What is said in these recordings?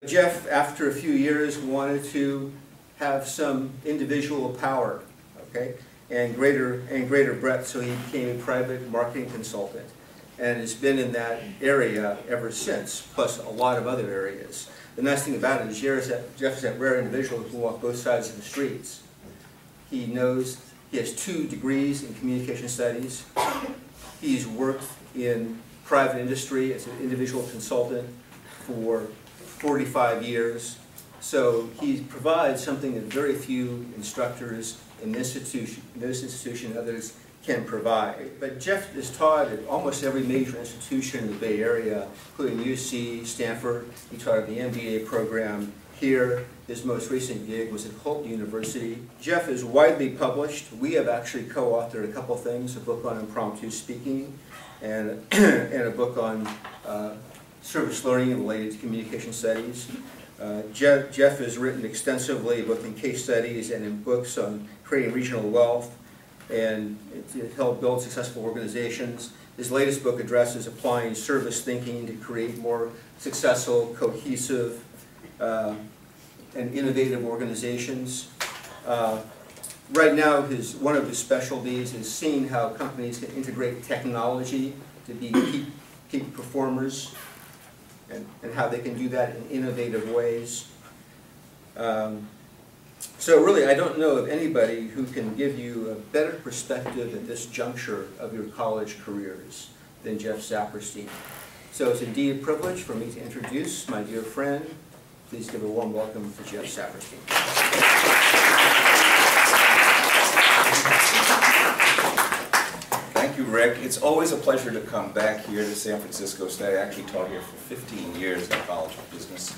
Jeff, after a few years, wanted to have some individual power, okay, and greater breadth, so he became a private marketing consultant, and has been in that area ever since, plus a lot of other areas. The nice thing about it is Jeff is that rare individual who can walk both sides of the streets. He has 2 degrees in communication studies. He's worked in private industry as an individual consultant for 45 years. So he provides something that very few instructors in this institution and others can provide. But Jeff has taught at almost every major institution in the Bay Area, including UC, Stanford. He taught at the MBA program here. His most recent gig was at Holt University. Jeff is widely published. We have actually co-authored a couple things, a book on impromptu speaking and a book on service learning related to communication studies. Jeff has written extensively, both in case studies and in books on creating regional wealth and to help build successful organizations. His latest book addresses applying service thinking to create more successful, cohesive, and innovative organizations. Right now, one of his specialties is seeing how companies can integrate technology to be peak performers, and how they can do that in innovative ways. So really, I don't know of anybody who can give you a better perspective at this juncture of your college careers than Jeff Saperstein. So it's indeed a privilege for me to introduce my dear friend. Please give a warm welcome to Jeff Saperstein. Thank you, Rick. It's always a pleasure to come back here to San Francisco State. I actually taught here for 15 years in the College of Business,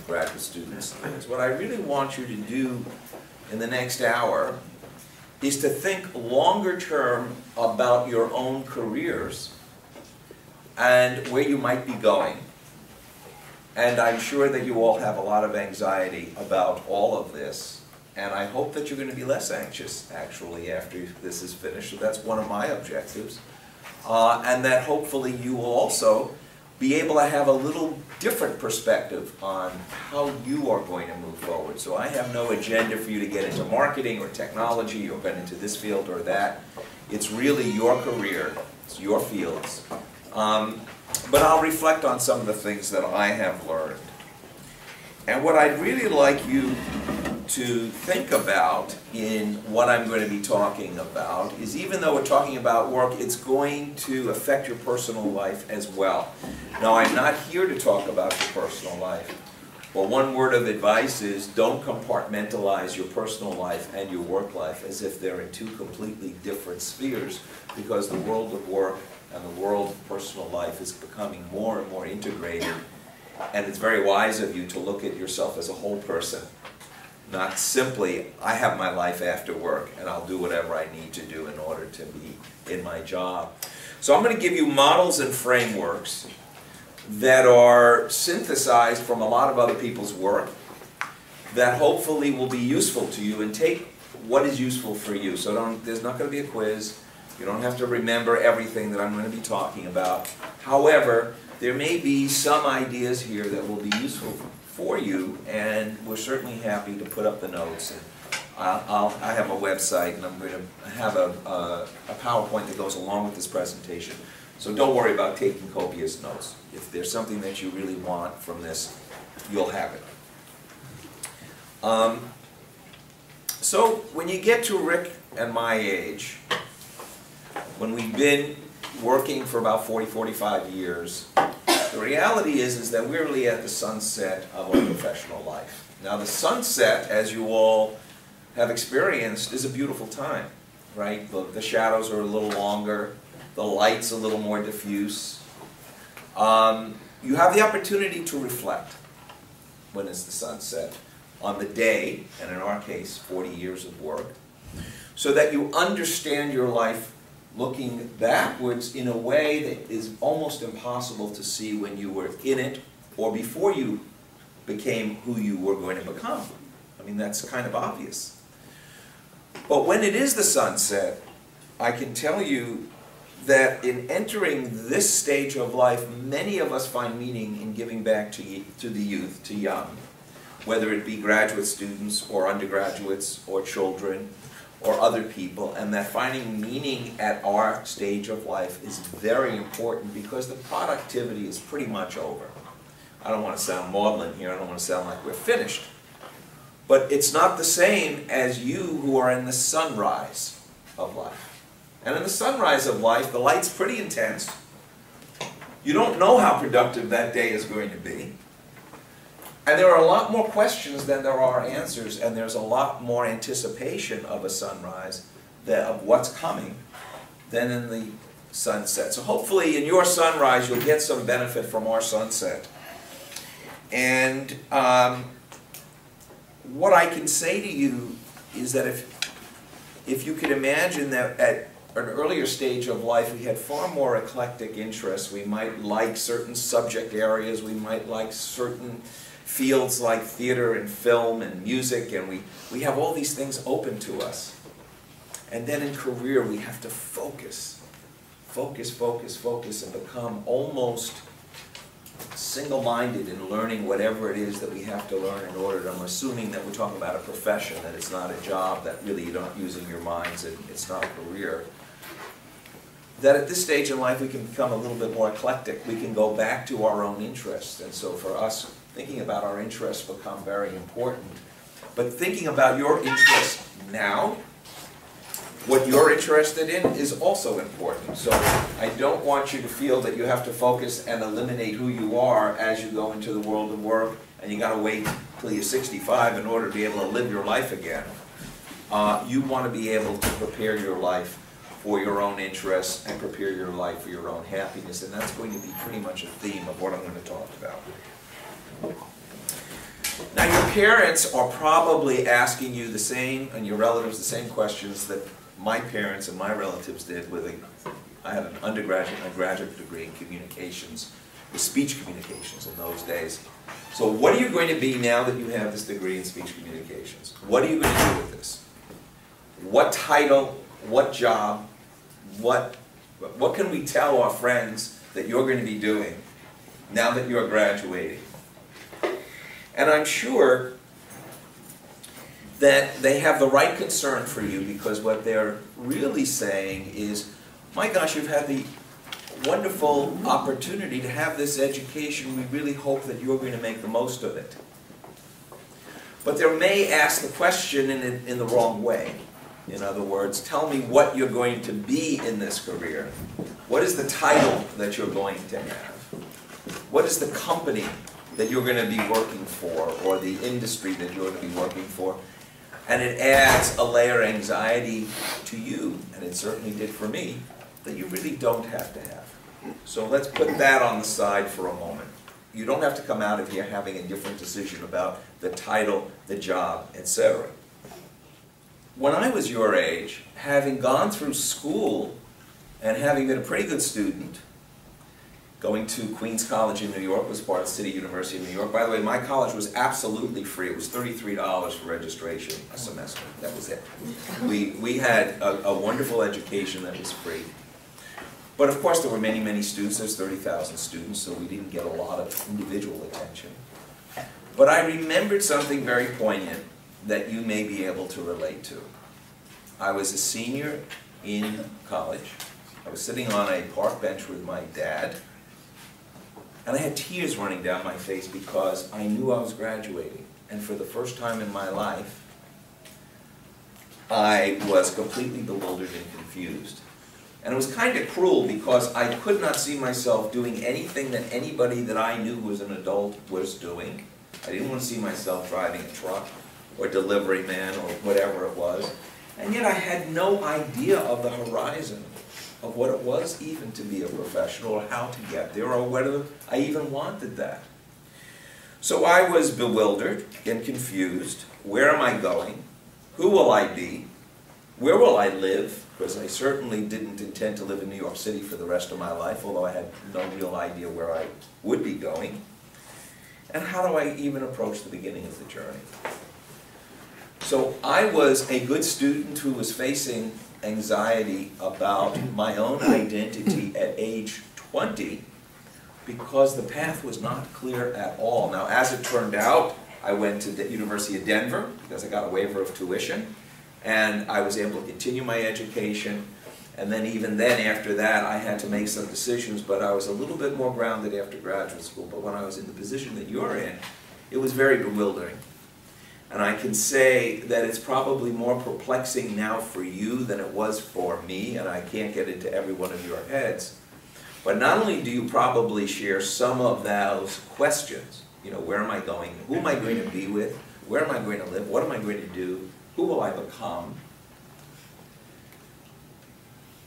graduate students. What I really want you to do in the next hour is to think longer term about your own careers and where you might be going. And I'm sure that you all have a lot of anxiety about all of this. And I hope that you're going to be less anxious, actually, after this is finished. So that's one of my objectives. And that hopefully you will also be able to have a little different perspective on how you are going to move forward. So I have no agenda for you to get into marketing or technology or get into this field or that. It's really your career. It's your fields. But I'll reflect on some of the things that I have learned. And what I'd really like you to think about in what I'm going to be talking about is, even though we're talking about work, it's going to affect your personal life as well. Now, I'm not here to talk about your personal life. Well, one word of advice is don't compartmentalize your personal life and your work life as if they're in 2 completely different spheres, because the world of work and the world of personal life is becoming more and more integrated. And it's very wise of you to look at yourself as a whole person. Not simply, I have my life after work and I'll do whatever I need to do in order to be in my job. So I'm going to give you models and frameworks that are synthesized from a lot of other people's work that hopefully will be useful to you, and take what is useful for you. So there's not going to be a quiz. You don't have to remember everything that I'm going to be talking about. However, there may be some ideas here that will be useful for you, and we're certainly happy to put up the notes. And I have a website, and I'm going to have a PowerPoint that goes along with this presentation. So don't worry about taking copious notes. If there's something that you really want from this, you'll have it. So when you get to Rick and my age, when we've been working for about 40, 45 years, the reality is that we're really at the sunset of our professional life. Now, the sunset, as you all have experienced, is a beautiful time, right? The shadows are a little longer, the light's a little more diffuse. You have the opportunity to reflect when it's the sunset on the day, and in our case, 40 years of work, so that you understand your life looking backwards in a way that is almost impossible to see when you were in it or before you became who you were going to become. I mean, that's kind of obvious. But when it is the sunset, I can tell you that in entering this stage of life, many of us find meaning in giving back to the youth, to young, whether it be graduate students or undergraduates or children or other people, and that finding meaning at our stage of life is very important because the productivity is pretty much over. I don't want to sound maudlin here, I don't want to sound like we're finished, but it's not the same as you who are in the sunrise of life. And in the sunrise of life, the light's pretty intense. You don't know how productive that day is going to be. And there are a lot more questions than there are answers, and there's a lot more anticipation of a sunrise, of what's coming, than in the sunset. So hopefully in your sunrise you'll get some benefit from our sunset. And what I can say to you is that if you could imagine that at an earlier stage of life we had far more eclectic interests. We might like certain subject areas, we might like certain fields like theater and film and music, and we have all these things open to us. And then in career we have to focus, and become almost single-minded in learning whatever it is that we have to learn in order to, I'm assuming that we're talking about a profession, that it's not a job, that really you're not using your minds and it's not a career. That at this stage in life we can become a little bit more eclectic. We can go back to our own interests. And so for us, thinking about our interests become very important. But thinking about your interests now, what you're interested in, is also important. So I don't want you to feel that you have to focus and eliminate who you are as you go into the world of work, and you got to wait till you're 65 in order to be able to live your life again. You want to be able to prepare your life for your own interests and prepare your life for your own happiness, and that's going to be pretty much a theme of what I'm going to talk about. Now your parents are probably asking you the same, and your relatives the same questions that my parents and my relatives did with I had an undergraduate and a graduate degree in communications, with speech communications in those days. So what are you going to be now that you have this degree in speech communications? What are you going to do with this? What title, what job, what can we tell our friends that you're going to be doing now that you're graduating? And I'm sure that they have the right concern for you, because what they're really saying is, my gosh, you've had the wonderful opportunity to have this education. We really hope that you're going to make the most of it. But they may ask the question in the wrong way. In other words, tell me what you're going to be in this career. What is the title that you're going to have? What is the company that you're going to be working for, or the industry that you're going to be working for? And it adds a layer of anxiety to you, and it certainly did for me, that you really don't have to have. So let's put that on the side for a moment. You don't have to come out of here having a different decision about the title, the job, etc. When I was your age, having gone through school and having been a pretty good student, going to Queens College in New York, was part of City University of New York. By the way, my college was absolutely free. It was $33 for registration a semester. That was it. We had a wonderful education that was free. But of course there were many, many students. There's 30,000 students, so we didn't get a lot of individual attention. But I remembered something very poignant that you may be able to relate to. I was a senior in college. I was sitting on a park bench with my dad, and I had tears running down my face because I knew I was graduating. And for the first time in my life, I was completely bewildered and confused. And it was kind of cruel because I could not see myself doing anything that anybody that I knew who was an adult was doing. I didn't want to see myself driving a truck or delivery man or whatever it was. And yet I had no idea of the horizon of what it was even to be a professional, or how to get there, or whether I even wanted that. So I was bewildered and confused. Where am I going? Who will I be? Where will I live? Because I certainly didn't intend to live in New York City for the rest of my life, although I had no real idea where I would be going. And how do I even approach the beginning of the journey? So I was a good student who was facing anxiety about my own identity at age 20 because the path was not clear at all. Now, as it turned out, I went to the University of Denver because I got a waiver of tuition, and I was able to continue my education. And then even then, after that, I had to make some decisions, but I was a little bit more grounded after graduate school. But when I was in the position that you're in, it was very bewildering. And I can say that it's probably more perplexing now for you than it was for me, and I can't get into every one of your heads. But not only do you probably share some of those questions, you know, where am I going? Who am I going to be with? Where am I going to live? What am I going to do? Who will I become?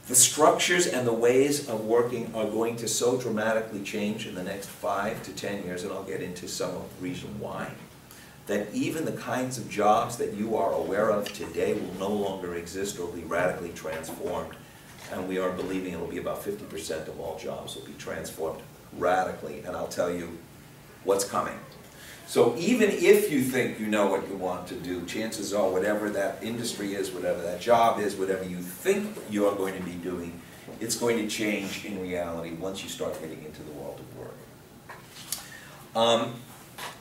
The structures and the ways of working are going to so dramatically change in the next 5 to 10 years, and I'll get into some of the reason why, that even the kinds of jobs that you are aware of today will no longer exist or be radically transformed. And we are believing it will be about 50% of all jobs will be transformed radically, and I'll tell you what's coming. So even if you think you know what you want to do, chances are whatever that industry is, whatever that job is, whatever you think you're going to be doing, it's going to change in reality once you start getting into the world of work.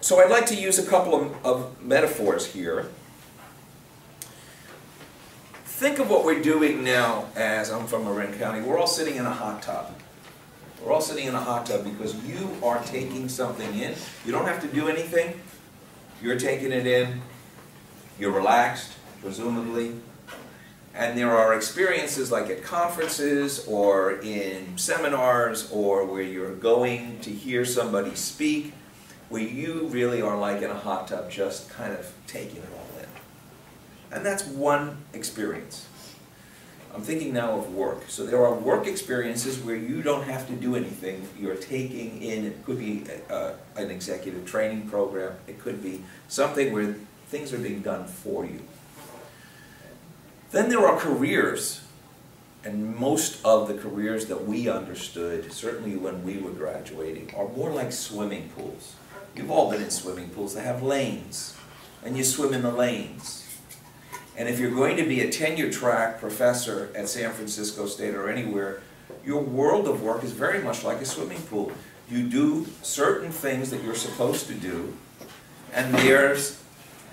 So I'd like to use a couple of metaphors here. Think of what we're doing now as, I'm from Marin County, we're all sitting in a hot tub. We're all sitting in a hot tub because you are taking something in. You don't have to do anything. You're taking it in. You're relaxed, presumably. And there are experiences like at conferences or in seminars or where you're going to hear somebody speak where you really are like in a hot tub just kind of taking it all in. And that's one experience. I'm thinking now of work. So there are work experiences where you don't have to do anything. You're taking in, it could be an executive training program. It could be something where things are being done for you. Then there are careers. And most of the careers that we understood, certainly when we were graduating, are more like swimming pools. You've all been in swimming pools. They have lanes. And you swim in the lanes. And if you're going to be a tenure-track professor at San Francisco State or anywhere, your world of work is very much like a swimming pool. You do certain things that you're supposed to do, and there's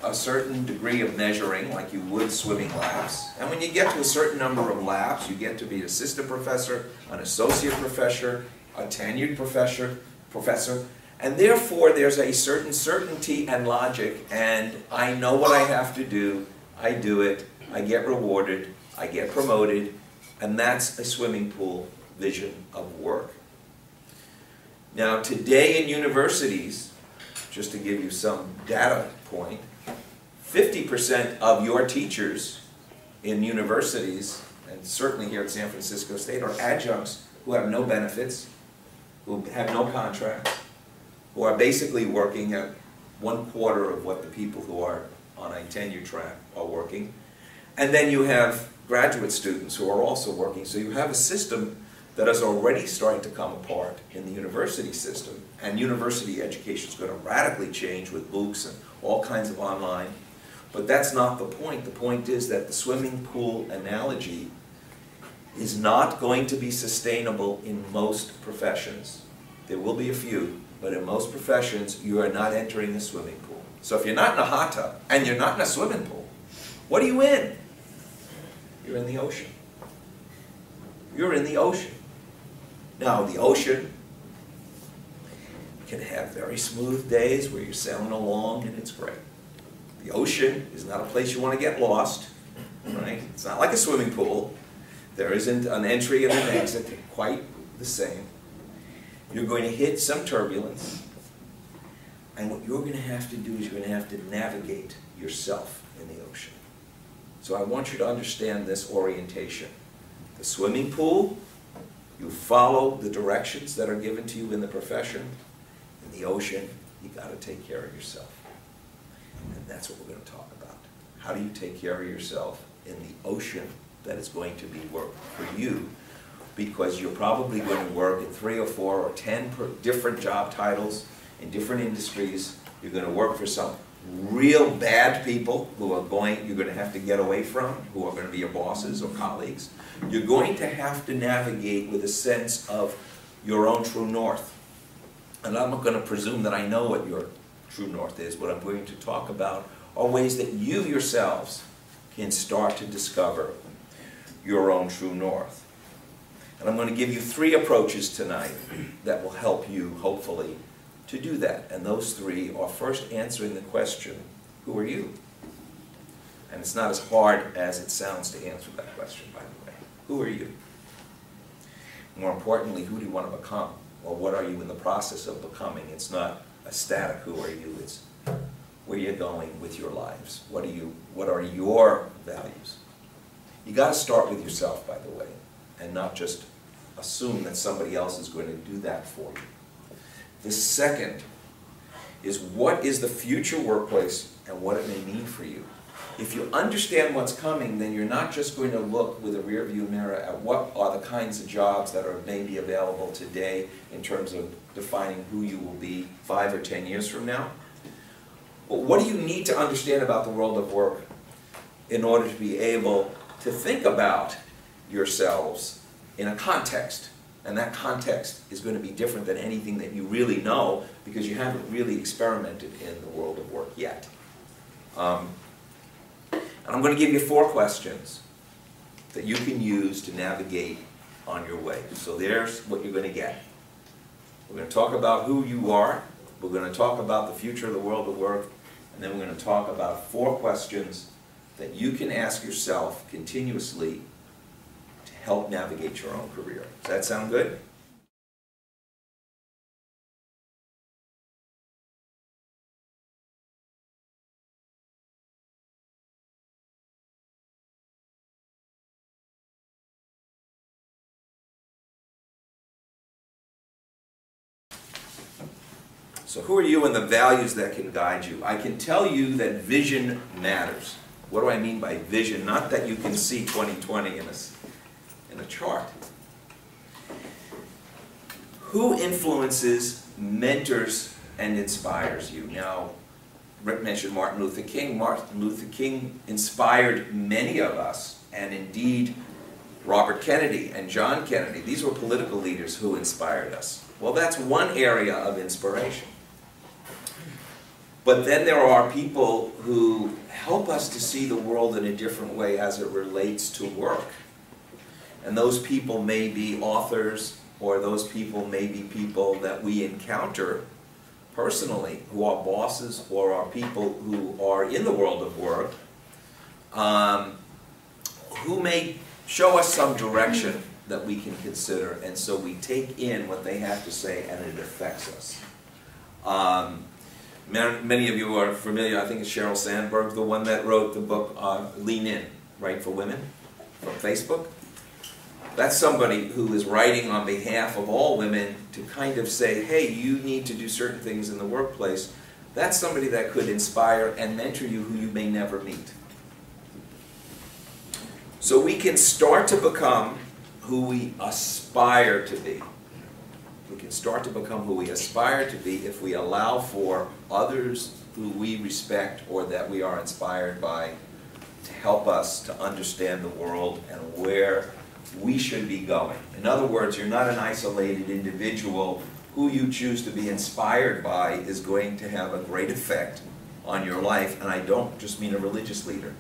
a certain degree of measuring, like you would swimming laps. And when you get to a certain number of laps, you get to be an assistant professor, an associate professor, a tenured professor, and therefore there's a certain certainty and logic, and I know what I have to do. I do it, I get rewarded, I get promoted, and that's a swimming pool vision of work. Now today in universities, just to give you some data point, 50% of your teachers in universities, and certainly here at San Francisco State, are adjuncts who have no benefits, who have no contracts, who are basically working at 1/4 of what the people who are on a tenure track are working. And then you have graduate students who are also working. So you have a system that is already starting to come apart in the university system. And university education is going to radically change with MOOCs and all kinds of online. But that's not the point. The point is that the swimming pool analogy is not going to be sustainable in most professions. There will be a few, but in most professions, you are not entering a swimming pool. So if you're not in a hot tub, and you're not in a swimming pool, what are you in? You're in the ocean. You're in the ocean. Now, the ocean can have very smooth days where you're sailing along and it's great. The ocean is not a place you want to get lost, right? It's not like a swimming pool. There isn't an entry and an exit quite the same. You're going to hit some turbulence. And what you're going to have to do is you're going to have to navigate yourself in the ocean. So I want you to understand this orientation. The swimming pool, you follow the directions that are given to you in the profession. In the ocean, you got to take care of yourself. And that's what we're going to talk about. How do you take care of yourself in the ocean that is going to be work for you? Because you're probably going to work in 3 or 4 or 10 different job titles in different industries. You're going to work for some real bad people who you're going to have to get away from, who are going to be your bosses or colleagues. You're going to have to navigate with a sense of your own true north. And I'm not going to presume that I know what your true north is. What I'm going to talk about are ways that you yourselves can start to discover your own true north. And I'm going to give you 3 approaches tonight that will help you, hopefully, to do that. And those 3 are first answering the question, who are you? And it's not as hard as it sounds to answer that question, by the way. Who are you? More importantly, who do you want to become? Or what are you in the process of becoming? It's not a static who are you, it's where you're going with your lives. What are your values? You got to start with yourself, by the way, and not just assume that somebody else is going to do that for you. The second is, what is the future workplace and what it may mean for you? If you understand what's coming, then you're not just going to look with a rearview mirror at what are the kinds of jobs that are maybe available today in terms of defining who you will be 5 or 10 years from now. But what do you need to understand about the world of work in order to be able to think about yourselves in a context? And that context is going to be different than anything that you really know, because you haven't really experimented in the world of work yet. And I'm going to give you 4 questions that you can use to navigate on your way. So there's what you're going to get. We're going to talk about who you are. We're going to talk about the future of the world of work. And then we're going to talk about 4 questions that you can ask yourself continuously to help navigate your own career. Does that sound good? So who are you and the values that can guide you? I can tell you that vision matters. What do I mean by vision? Not that you can see 2020 in a chart. Who influences, mentors, and inspires you? Now, Rick mentioned Martin Luther King. Martin Luther King inspired many of us, and indeed Robert Kennedy and John Kennedy. These were political leaders who inspired us. Well, that's one area of inspiration. But then there are people who help us to see the world in a different way as it relates to work. And those people may be authors, or those people may be people that we encounter personally, who are bosses or are people who are in the world of work, who may show us some direction that we can consider, and so we take in what they have to say and it affects us. Many of you are familiar, I think it's Sheryl Sandberg, the one that wrote the book Lean In, right, for women, from Facebook. That's somebody who is writing on behalf of all women to kind of say, hey, you need to do certain things in the workplace. That's somebody that could inspire and mentor you who you may never meet. So we can start to become who we aspire to be. We can start to become who we aspire to be if we allow for others who we respect or that we are inspired by to help us to understand the world and where we should be going. In other words, you're not an isolated individual. Who you choose to be inspired by is going to have a great effect on your life. And I don't just mean a religious leader.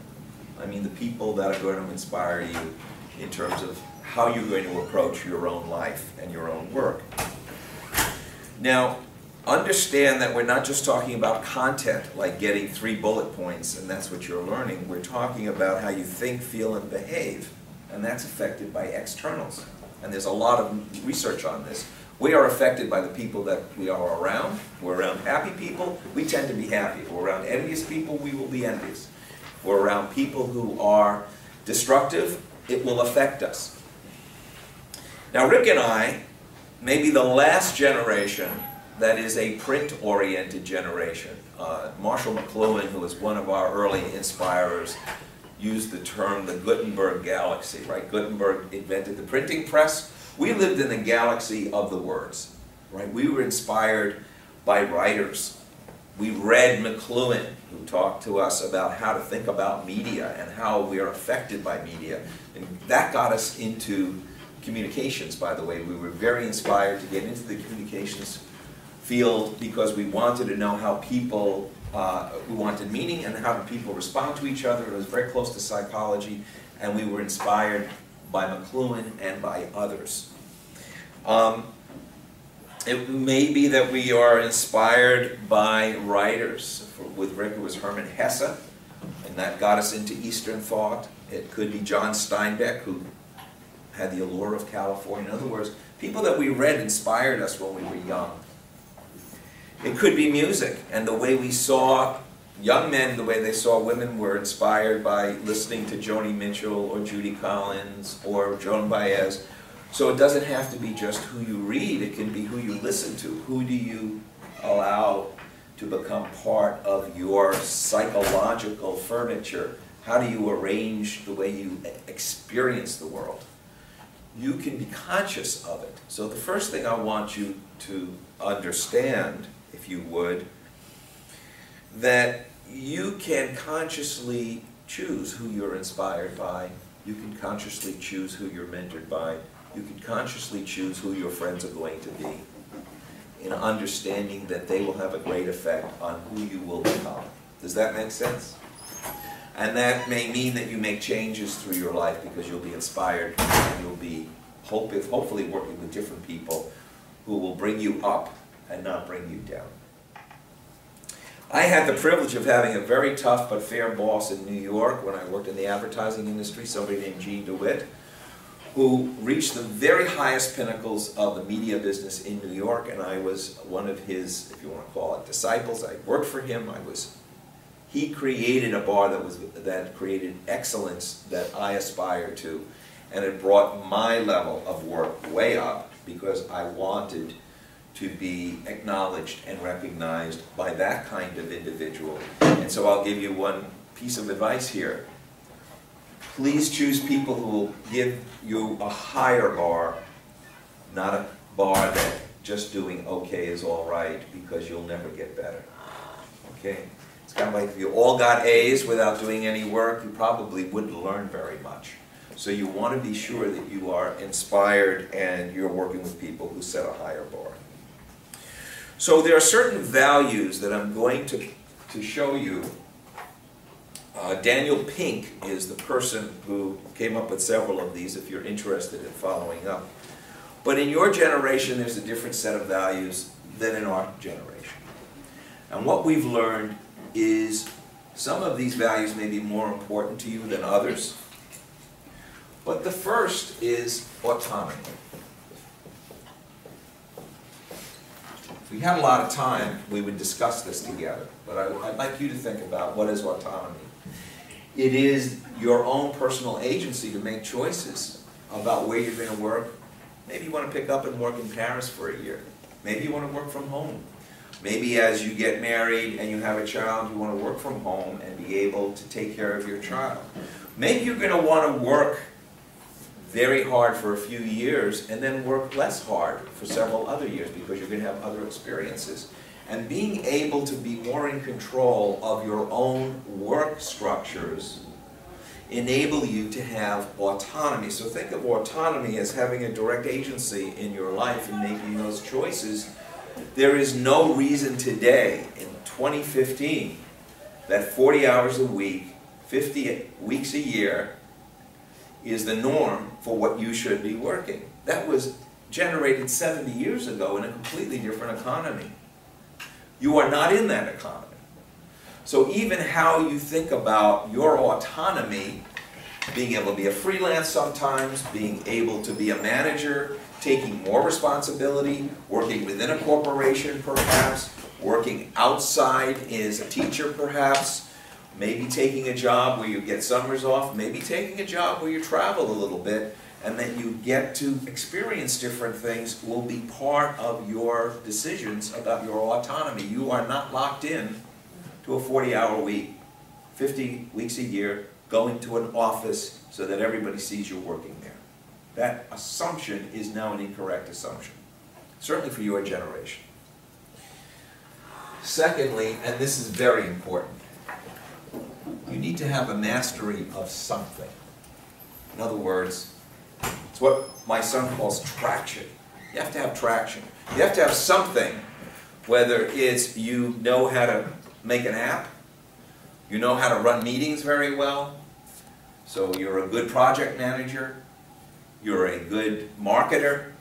I mean the people that are going to inspire you in terms of how you're going to approach your own life and your own work. Now, understand that we're not just talking about content, like getting 3 bullet points and that's what you're learning. We're talking about how you think, feel, and behave. And that's affected by externals. And there's a lot of research on this. We are affected by the people that we are around. If we're around happy people, we tend to be happy. If we're around envious people, we will be envious. If we're around people who are destructive, it will affect us. Now, Rick and I may be the last generation that is a print-oriented generation. Marshall McLuhan, who was one of our early inspirers, used the term the Gutenberg galaxy, right? Gutenberg invented the printing press. We lived in the galaxy of the words, right? We were inspired by writers We read McLuhan, who talked to us about how to think about media and how we are affected by media. And that got us into communications, by the way. We were very inspired to get into the communications field because we wanted to know how people, we wanted meaning and how do people respond to each other. It was very close to psychology, and we were inspired by McLuhan and by others. It may be that we are inspired by writers. With Rick, it was Hermann Hesse, and that got us into Eastern thought. It could be John Steinbeck, who had The Allure of California. In other words, people that we read inspired us when we were young. It could be music, and the way we saw young men, the way they saw women, were inspired by listening to Joni Mitchell or Judy Collins or Joan Baez. So it doesn't have to be just who you read, it can be who you listen to. Who do you allow to become part of your psychological furniture? How do you arrange the way you experience the world? You can be conscious of it. So the first thing I want you to understand, if you would, that you can consciously choose who you're inspired by. You can consciously choose who you're mentored by. You can consciously choose who your friends are going to be, in understanding that they will have a great effect on who you will become. Does that make sense? And that may mean that you make changes through your life because you'll be inspired and you'll be hopefully working with different people who will bring you up and not bring you down. I had the privilege of having a very tough but fair boss in New York when I worked in the advertising industry, somebody named Gene DeWitt, who reached the very highest pinnacles of the media business in New York, and I was one of his, if you want to call it, disciples. I worked for him. He created a bar that created excellence that I aspired to, and it brought my level of work way up because I wanted to be acknowledged and recognized by that kind of individual. And so I'll give you one piece of advice here. Please choose people who will give you a higher bar, not a bar that just doing okay is all right, because you'll never get better. Okay? It's kind of like if you all got A's without doing any work, you probably wouldn't learn very much. So you want to be sure that you are inspired and you're working with people who set a higher bar. So there are certain values that I'm going to show you. Daniel Pink is the person who came up with several of these, if you're interested in following up. But in your generation, there's a different set of values than in our generation. And what we've learned is some of these values may be more important to you than others. But the first is autonomy. If we had a lot of time, we would discuss this together. But I'd like you to think about what is autonomy. It is your own personal agency to make choices about where you're going to work. Maybe you want to pick up and work in Paris for a year. Maybe you want to work from home. Maybe as you get married and you have a child, you want to work from home and be able to take care of your child. Maybe you're going to want to work very hard for a few years and then work less hard for several other years because you're going to have other experiences. And being able to be more in control of your own work structures enable you to have autonomy. So think of autonomy as having a direct agency in your life and making those choices. There is no reason today, in 2015, that 40 hours a week, 50 weeks a year, is the norm for what you should be working. That was generated 70 years ago in a completely different economy. You are not in that economy. So even how you think about your autonomy, being able to be a freelance sometimes, being able to be a manager, taking more responsibility, working within a corporation perhaps, working outside as a teacher perhaps, maybe taking a job where you get summers off, maybe taking a job where you travel a little bit, and then you get to experience different things will be part of your decisions about your autonomy. You are not locked in to a 40-hour week, 50 weeks a year, going to an office so that everybody sees you're working there. That assumption is now an incorrect assumption, certainly for your generation. Secondly, and this is very important, you need to have a mastery of something. In other words, it's what my son calls traction. You have to have traction. You have to have something, whether it's you know how to make an app, you know how to run meetings very well, so you're a good project manager, you're a good marketer,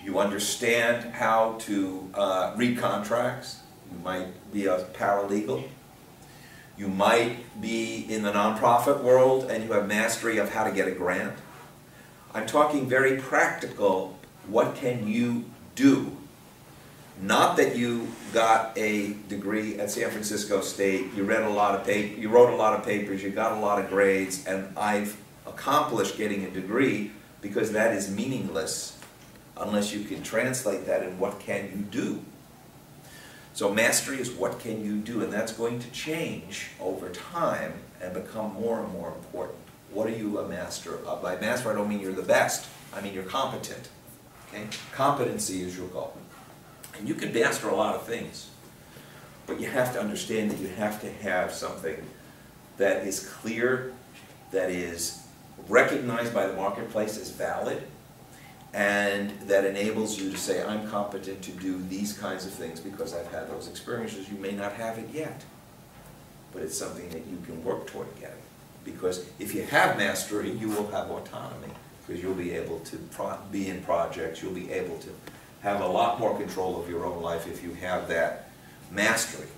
you understand how to read contracts, you might be a paralegal, you might be in the nonprofit world and you have mastery of how to get a grant. I'm talking very practical, what can you do? Not that you got a degree at San Francisco State, you read a lot of you wrote a lot of papers, you got a lot of grades, and I've accomplished getting a degree, because that is meaningless unless you can translate that in what can you do. So mastery is what can you do, and that's going to change over time and become more and more important. What are you a master of? By master, I don't mean you're the best. I mean you're competent. Okay? Competency is your goal. And you can master a lot of things, but you have to understand that you have to have something that is clear, that is recognized by the marketplace as valid, and that enables you to say, I'm competent to do these kinds of things because I've had those experiences. You may not have it yet, but it's something that you can work toward getting. Because if you have mastery, you will have autonomy, because you'll be able to be in projects, you'll be able to have a lot more control of your own life if you have that mastery.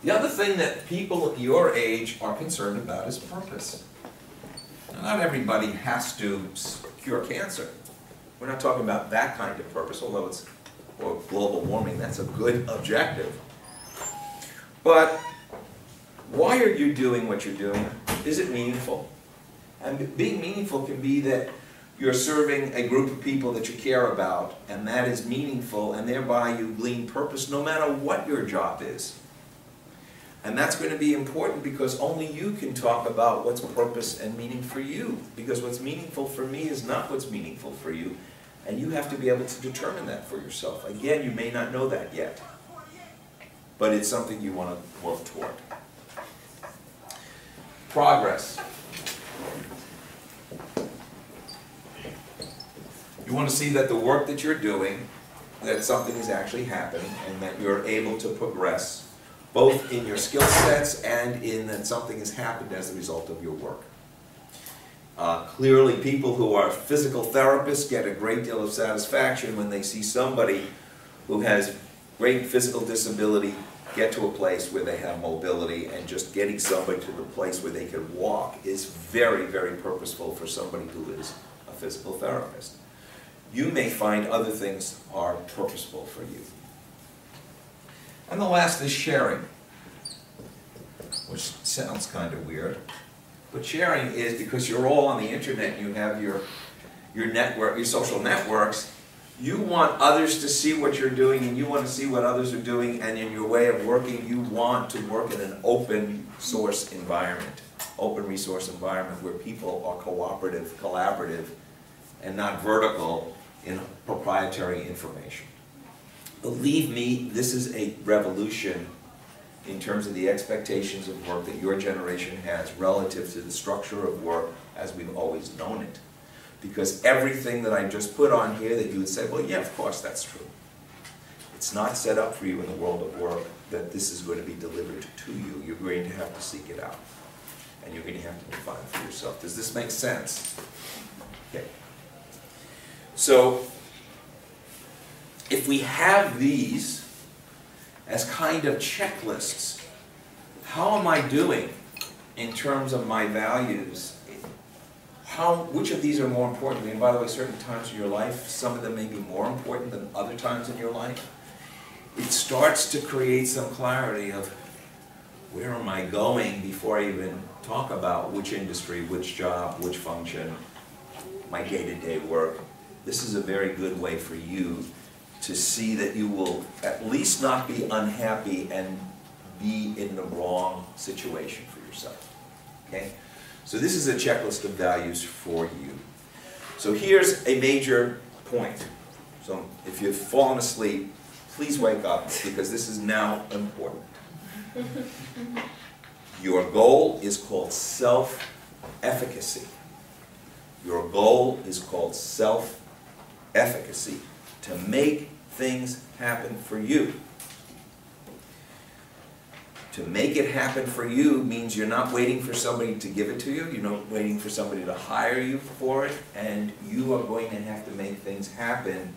The other thing that people your age are concerned about is purpose. Now, not everybody has to cure cancer. We're not talking about that kind of purpose, although it's, or global warming, that's a good objective. But why are you doing what you're doing? Is it meaningful? And being meaningful can be that you're serving a group of people that you care about, and that is meaningful, and thereby you glean purpose no matter what your job is. And that's going to be important, because only you can talk about what's purpose and meaning for you. Because what's meaningful for me is not what's meaningful for you, and you have to be able to determine that for yourself. Again, you may not know that yet, but it's something you want to work toward. Progress. You want to see that the work that you're doing, that something is actually happening, and that you're able to progress, both in your skill sets and in that something has happened as a result of your work. Clearly, people who are physical therapists get a great deal of satisfaction when they see somebody who has great physical disability get to a place where they have mobility, and just getting somebody to the place where they can walk is very, very purposeful for somebody who is a physical therapist. You may find other things are purposeful for you. And the last is sharing, which sounds kind of weird. But sharing is, because you're all on the internet, you have your network, your social networks, you want others to see what you're doing, and you want to see what others are doing, and in your way of working, you want to work in an open source environment, open resource environment where people are cooperative, collaborative, and not vertical in proprietary information. Believe me, this is a revolution in terms of the expectations of work that your generation has relative to the structure of work as we've always known it. Because everything that I just put on here that you would say, well, yeah, of course that's true. It's not set up for you in the world of work that this is going to be delivered to you. You're going to have to seek it out. And you're going to have to define it for yourself. Does this make sense? Okay. So, if we have these as kind of checklists, how am I doing in terms of my values? Which of these are more important? And by the way, certain times in your life, some of them may be more important than other times in your life. It starts to create some clarity of where am I going before I even talk about which industry, which job, which function, my day-to-day work. This is a very good way for you to see that you will at least not be unhappy and be in the wrong situation for yourself. Okay? So this is a checklist of values for you. So here's a major point. So if you've fallen asleep, please wake up, because this is now important. Your goal is called self-efficacy. Your goal is called self-efficacy, to make things happen for you. To make it happen for you means you're not waiting for somebody to give it to you, you're not waiting for somebody to hire you for it, and you are going to have to make things happen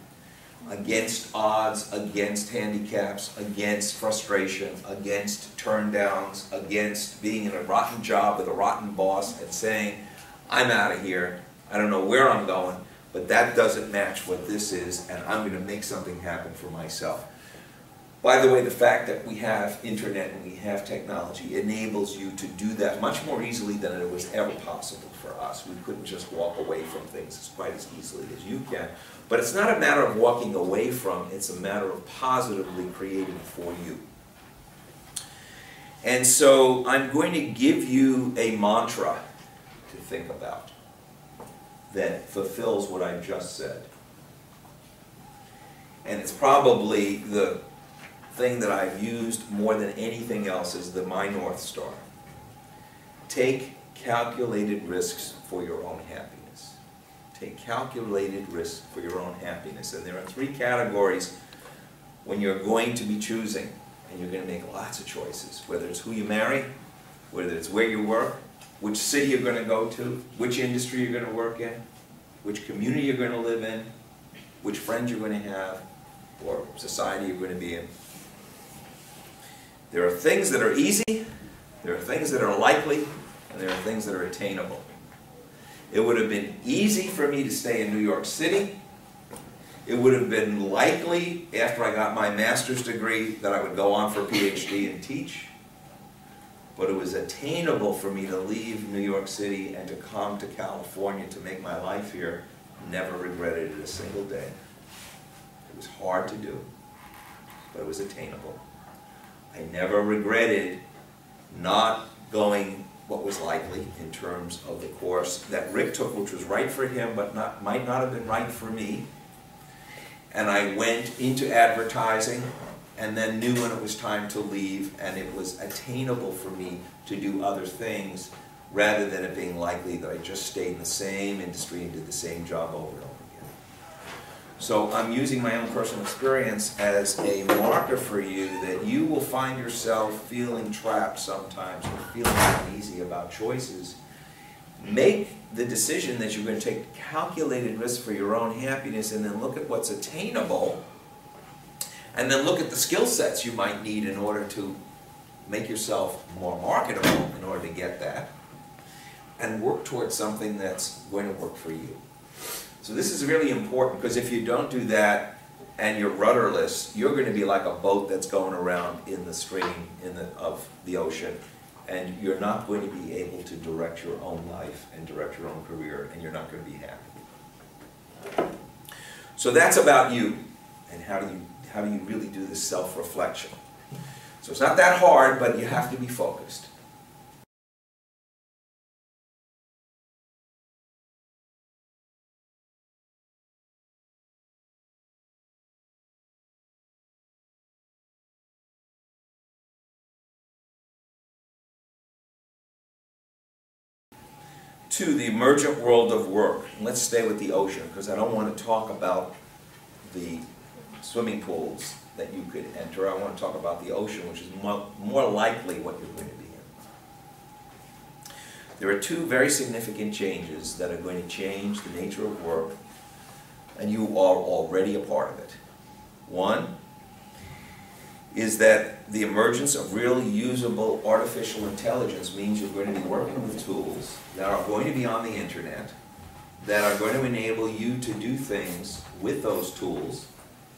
against odds, against handicaps, against frustration, against turndowns, against being in a rotten job with a rotten boss and saying, I'm out of here, I don't know where I'm going, but that doesn't match what this is, and I'm going to make something happen for myself. By the way, the fact that we have internet and we have technology enables you to do that much more easily than it was ever possible for us. We couldn't just walk away from things quite as easily as you can. But it's not a matter of walking away from, it's a matter of positively creating for you. And so I'm going to give you a mantra to think about that fulfills what I just said. And it's probably the thing that I've used more than anything else is my North Star. Take calculated risks for your own happiness. Take calculated risks for your own happiness. And there are 3 categories when you're going to be choosing, and you're going to make lots of choices, whether it's who you marry, whether it's where you work, which city you're going to go to, which industry you're going to work in, which community you're going to live in, which friends you're going to have, or society you're going to be in. There are things that are easy, there are things that are likely, and there are things that are attainable. It would have been easy for me to stay in New York City. It would have been likely, after I got my master's degree, that I would go on for a PhD and teach. But it was attainable for me to leave New York City and to come to California to make my life here. Never regretted it a single day. It was hard to do, but it was attainable. I never regretted not going what was likely in terms of the course that Rick took, which was right for him, but might not have been right for me. And I went into advertising and then knew when it was time to leave, and it was attainable for me to do other things rather than it being likely that I just stayed in the same industry and did the same job over and over again. So I'm using my own personal experience as a marker for you that you will find yourself feeling trapped sometimes or feeling uneasy about choices. Make the decision that you're going to take calculated risks for your own happiness, and then look at what's attainable, and then look at the skill sets you might need in order to make yourself more marketable in order to get that, and work towards something that's going to work for you. So this is really important, because if you don't do that and you're rudderless, you're going to be like a boat that's going around in the stream of the ocean, and you're not going to be able to direct your own life and direct your own career, and you're not going to be happy. So that's about you, and how do you really do this self-reflection. So it's not that hard, but you have to be focused. To the emergent world of work. Let's stay with the ocean, because I don't want to talk about the swimming pools that you could enter. I want to talk about the ocean, which is more likely what you're going to be in. There are 2 very significant changes that are going to change the nature of work, and you are already a part of it. One is that the emergence of really usable artificial intelligence means you're going to be working with tools that are going to be on the internet, that are going to enable you to do things with those tools.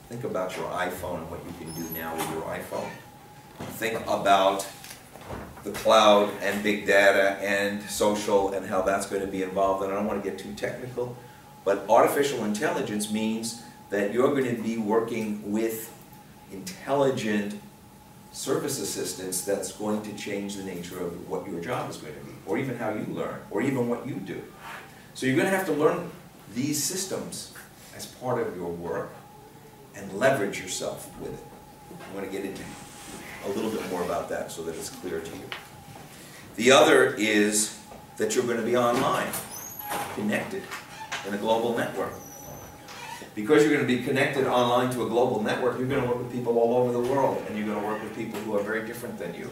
Think about your iPhone and what you can do now with your iPhone. Think about the cloud and big data and social and how that's going to be involved. And I don't want to get too technical, but artificial intelligence means that you're going to be working with intelligent service assistants that's going to change the nature of what your job is going to be, or even how you learn, or even what you do. So you're going to have to learn these systems as part of your work and leverage yourself with it. I'm going to get into a little bit more about that so that it's clear to you. The other is that you're going to be online, connected in a global network. Because you're going to be connected online to a global network, you're going to work with people all over the world, and you're going to work with people who are very different than you.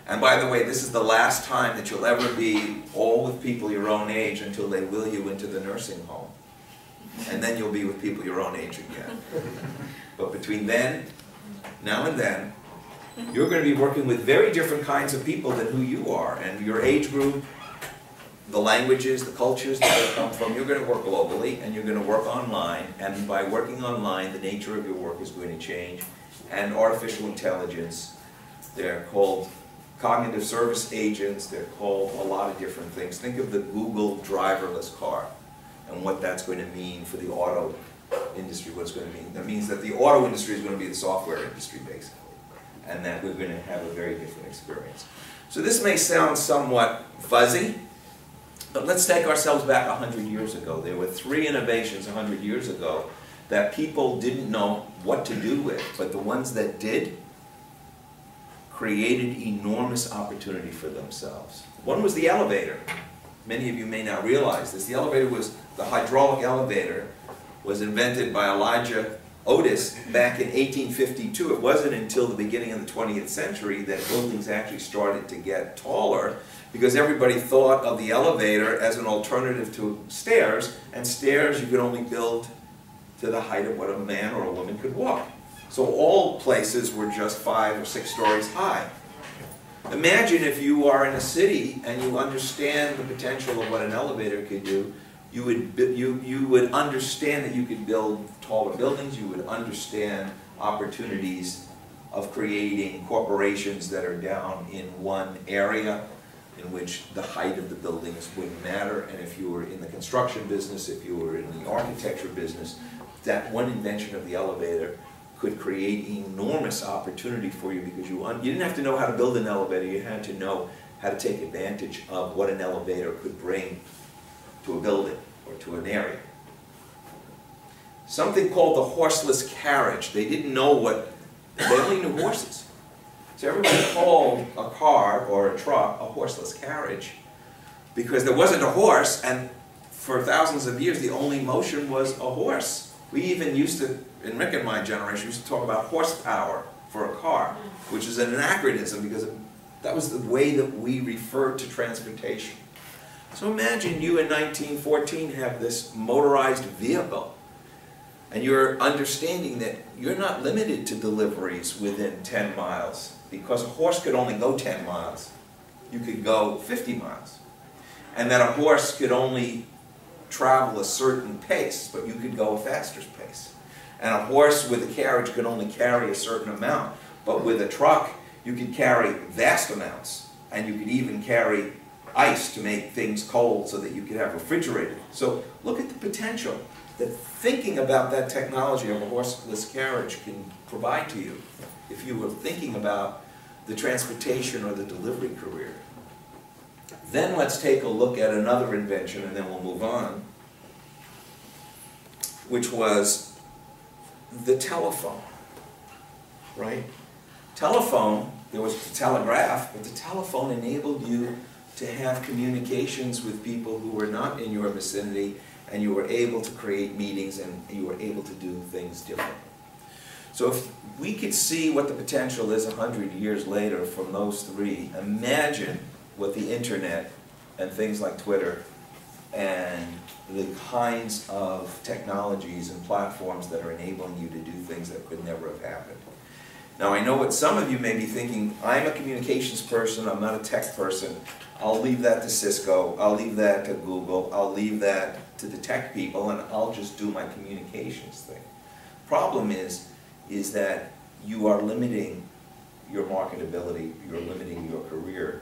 And by the way, this is the last time that you'll ever be all with people your own age until they will you into the nursing home. And then you'll be with people your own age again. But between now and then, you're going to be working with very different kinds of people than who you are. And your age group, the languages, the cultures that they come from, you're going to work globally, and you're going to work online. And by working online, the nature of your work is going to change. And artificial intelligence, they're called cognitive service agents, they're called a lot of different things. Think of the Google driverless car and what that's going to mean for the auto industry, what it's going to mean. That means that the auto industry is going to be the software industry, basically, and that we're going to have a very different experience. So this may sound somewhat fuzzy, but let's take ourselves back 100 years ago. There were 3 innovations 100 years ago that people didn't know what to do with, but the ones that did created enormous opportunity for themselves. One was the elevator. Many of you may not realize this. The hydraulic elevator was invented by Elijah Otis back in 1852. It wasn't until the beginning of the 20th century that buildings actually started to get taller, because everybody thought of the elevator as an alternative to stairs, and stairs you could only build to the height of what a man or a woman could walk. So all places were just 5 or 6 stories high. Imagine if you are in a city and you understand the potential of what an elevator could do. You would understand that you could build taller buildings. You would understand opportunities of creating corporations that are down in one area in which the height of the buildings wouldn't matter. And if you were in the construction business, if you were in the architecture business, that one invention of the elevator could create enormous opportunity for you, because you didn't have to know how to build an elevator, you had to know how to take advantage of what an elevator could bring to a building or to an area. Something called the horseless carriage. They didn't know they only knew horses. So everybody called a car or a truck a horseless carriage because there wasn't a horse, and for thousands of years the only motion was a horse. We even used to, in Rick and my generation, used to talk about horsepower for a car, which is an anachronism because that was the way that we referred to transportation. So imagine you in 1914 have this motorized vehicle, and you're understanding that you're not limited to deliveries within 10 miles, because a horse could only go 10 miles. You could go 50 miles. And that a horse could only travel a certain pace, but you could go a faster pace. And a horse with a carriage could only carry a certain amount, but with a truck you could carry vast amounts, and you could even carry ice to make things cold so that you could have refrigerated. So look at the potential that thinking about that technology of a horseless carriage can provide to you if you were thinking about the transportation or the delivery career. Then let's take a look at another invention, and then we'll move on, which was the telephone, right? Telephone, there was the telegraph, but the telephone enabled you to have communications with people who were not in your vicinity, and you were able to create meetings, and you were able to do things differently. So if we could see what the potential is 100 years later from those 3, imagine what the internet and things like Twitter and the kinds of technologies and platforms that are enabling you to do things that could never have happened. Now I know what some of you may be thinking, I'm a communications person, I'm not a tech person. I'll leave that to Cisco, I'll leave that to Google, I'll leave that to the tech people, and I'll just do my communications thing. Problem is that you are limiting your marketability, you're limiting your career,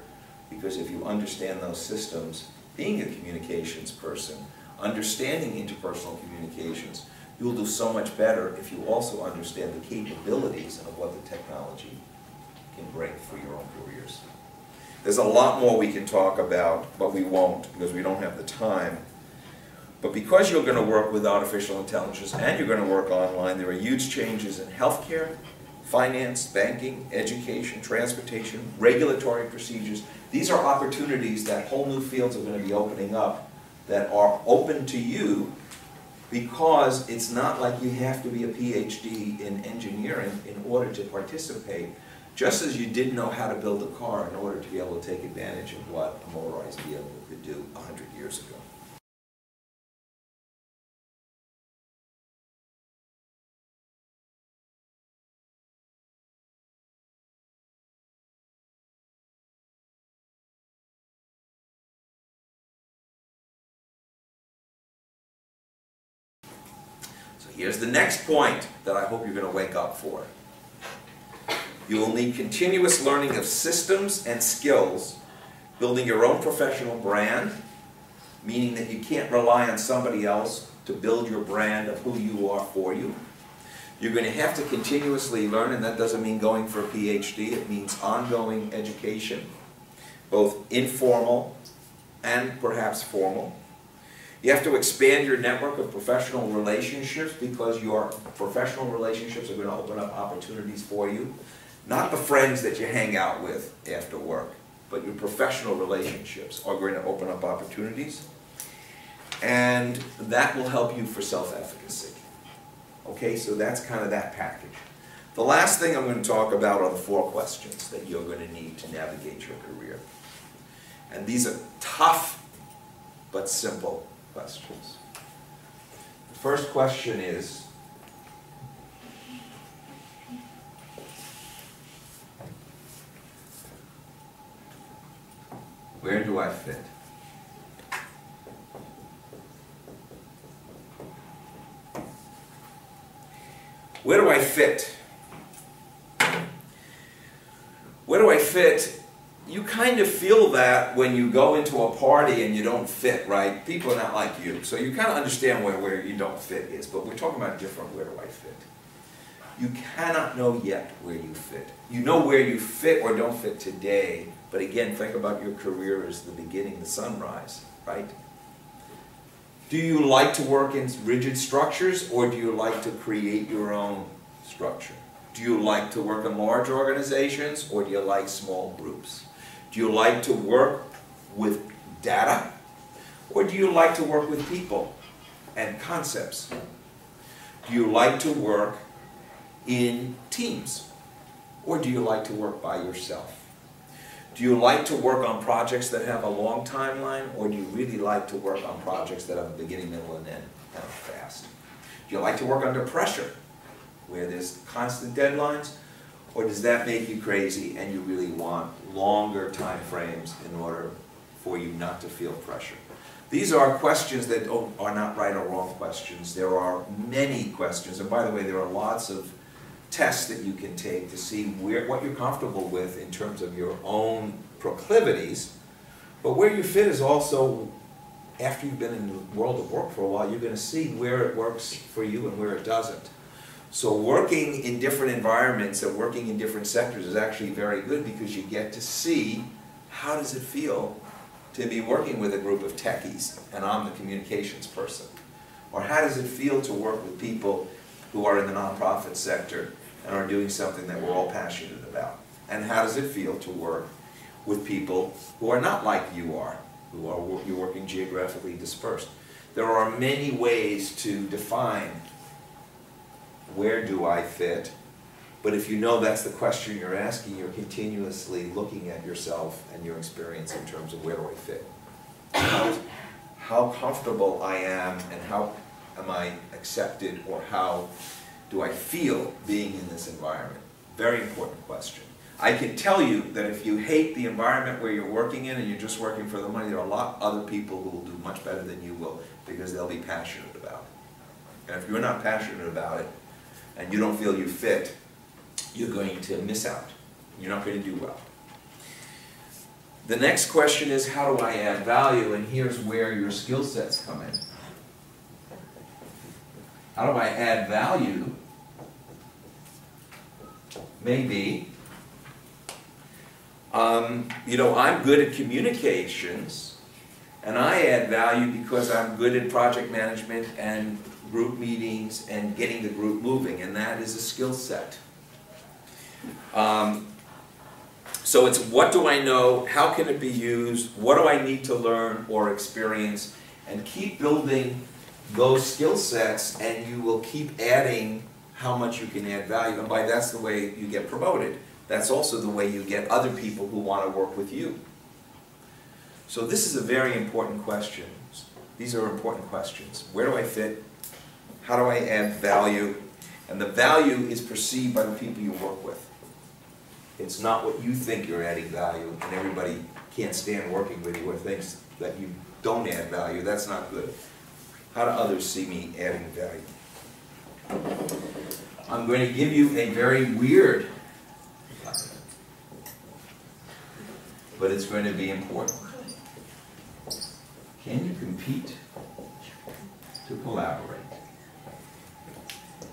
because if you understand those systems, being a communications person, understanding interpersonal communications, you'll do so much better if you also understand the capabilities of what the technology can bring for your own careers. There's a lot more we can talk about, but we won't because we don't have the time. But because you're going to work with artificial intelligence and you're going to work online, there are huge changes in healthcare, finance, banking, education, transportation, regulatory procedures. These are opportunities that whole new fields are going to be opening up that are open to you, because it's not like you have to be a PhD in engineering in order to participate, just as you didn't know how to build a car in order to be able to take advantage of what a motorized vehicle could do 100 years ago. So here's the next point that I hope you're going to wake up for. You will need continuous learning of systems and skills, building your own professional brand, meaning that you can't rely on somebody else to build your brand of who you are for you. You're going to have to continuously learn, and that doesn't mean going for a PhD. It means ongoing education, both informal and perhaps formal. You have to expand your network of professional relationships, because your professional relationships are going to open up opportunities for you. Not the friends that you hang out with after work, but your professional relationships are going to open up opportunities. And that will help you for self-efficacy. Okay, so that's kind of that package. The last thing I'm going to talk about are the 4 questions that you're going to need to navigate your career. And these are tough but simple questions. The first question is, where do I fit? Where do I fit? Where do I fit? You kind of feel that when you go into a party and you don't fit, right? People are not like you. So you kind of understand where you don't fit is. But we're talking about different where do I fit. You cannot know yet where you fit. You know where you fit or don't fit today. But again, think about your career as the beginning, the sunrise, right? Do you like to work in rigid structures, or do you like to create your own structure? Do you like to work in large organizations, or do you like small groups? Do you like to work with data, or do you like to work with people and concepts? Do you like to work in teams, or do you like to work by yourself? Do you like to work on projects that have a long timeline, or do you really like to work on projects that have a beginning, middle, and end, kind of fast? Do you like to work under pressure, where there's constant deadlines, or does that make you crazy and you really want longer time frames in order for you not to feel pressure? These are questions that are not right or wrong questions. There are many questions, and by the way, there are lots of tests that you can take to see what you're comfortable with in terms of your own proclivities. But where you fit is also, after you've been in the world of work for a while, you're going to see where it works for you and where it doesn't. So working in different environments and working in different sectors is actually very good, because you get to see how does it feel to be working with a group of techies and I'm the communications person. Or how does it feel to work with people who are in the nonprofit sector and are doing something that we're all passionate about? And how does it feel to work with people who are not like you are, you're working geographically dispersed? There are many ways to define where do I fit, but if you know that's the question you're asking, you're continuously looking at yourself and your experience in terms of where do I fit. How comfortable I am, and how am I accepted, or how do I feel being in this environment? Very important question. I can tell you that if you hate the environment where you're working in and you're just working for the money, there are a lot of other people who will do much better than you will, because they'll be passionate about it. And if you're not passionate about it and you don't feel you fit, you're going to miss out. You're not going to do well. The next question is, how do I add value? And here's where your skill sets come in. How do I add value? Maybe, I'm good at communications, and I add value because I'm good at project management and group meetings and getting the group moving, and that is a skill set. So it's what do I know, how can it be used, what do I need to learn or experience, and keep building those skill sets, and you will keep adding how much you can add value, and by that's the way you get promoted. That's also the way you get other people who want to work with you. So this is a very important question. These are important questions. Where do I fit? How do I add value? And the value is perceived by the people you work with. It's not what you think you're adding value, and everybody can't stand working with you or thinks that you don't add value. That's not good. How do others see me adding value? I'm going to give you a very weird, but it's going to be important. Can you compete to collaborate?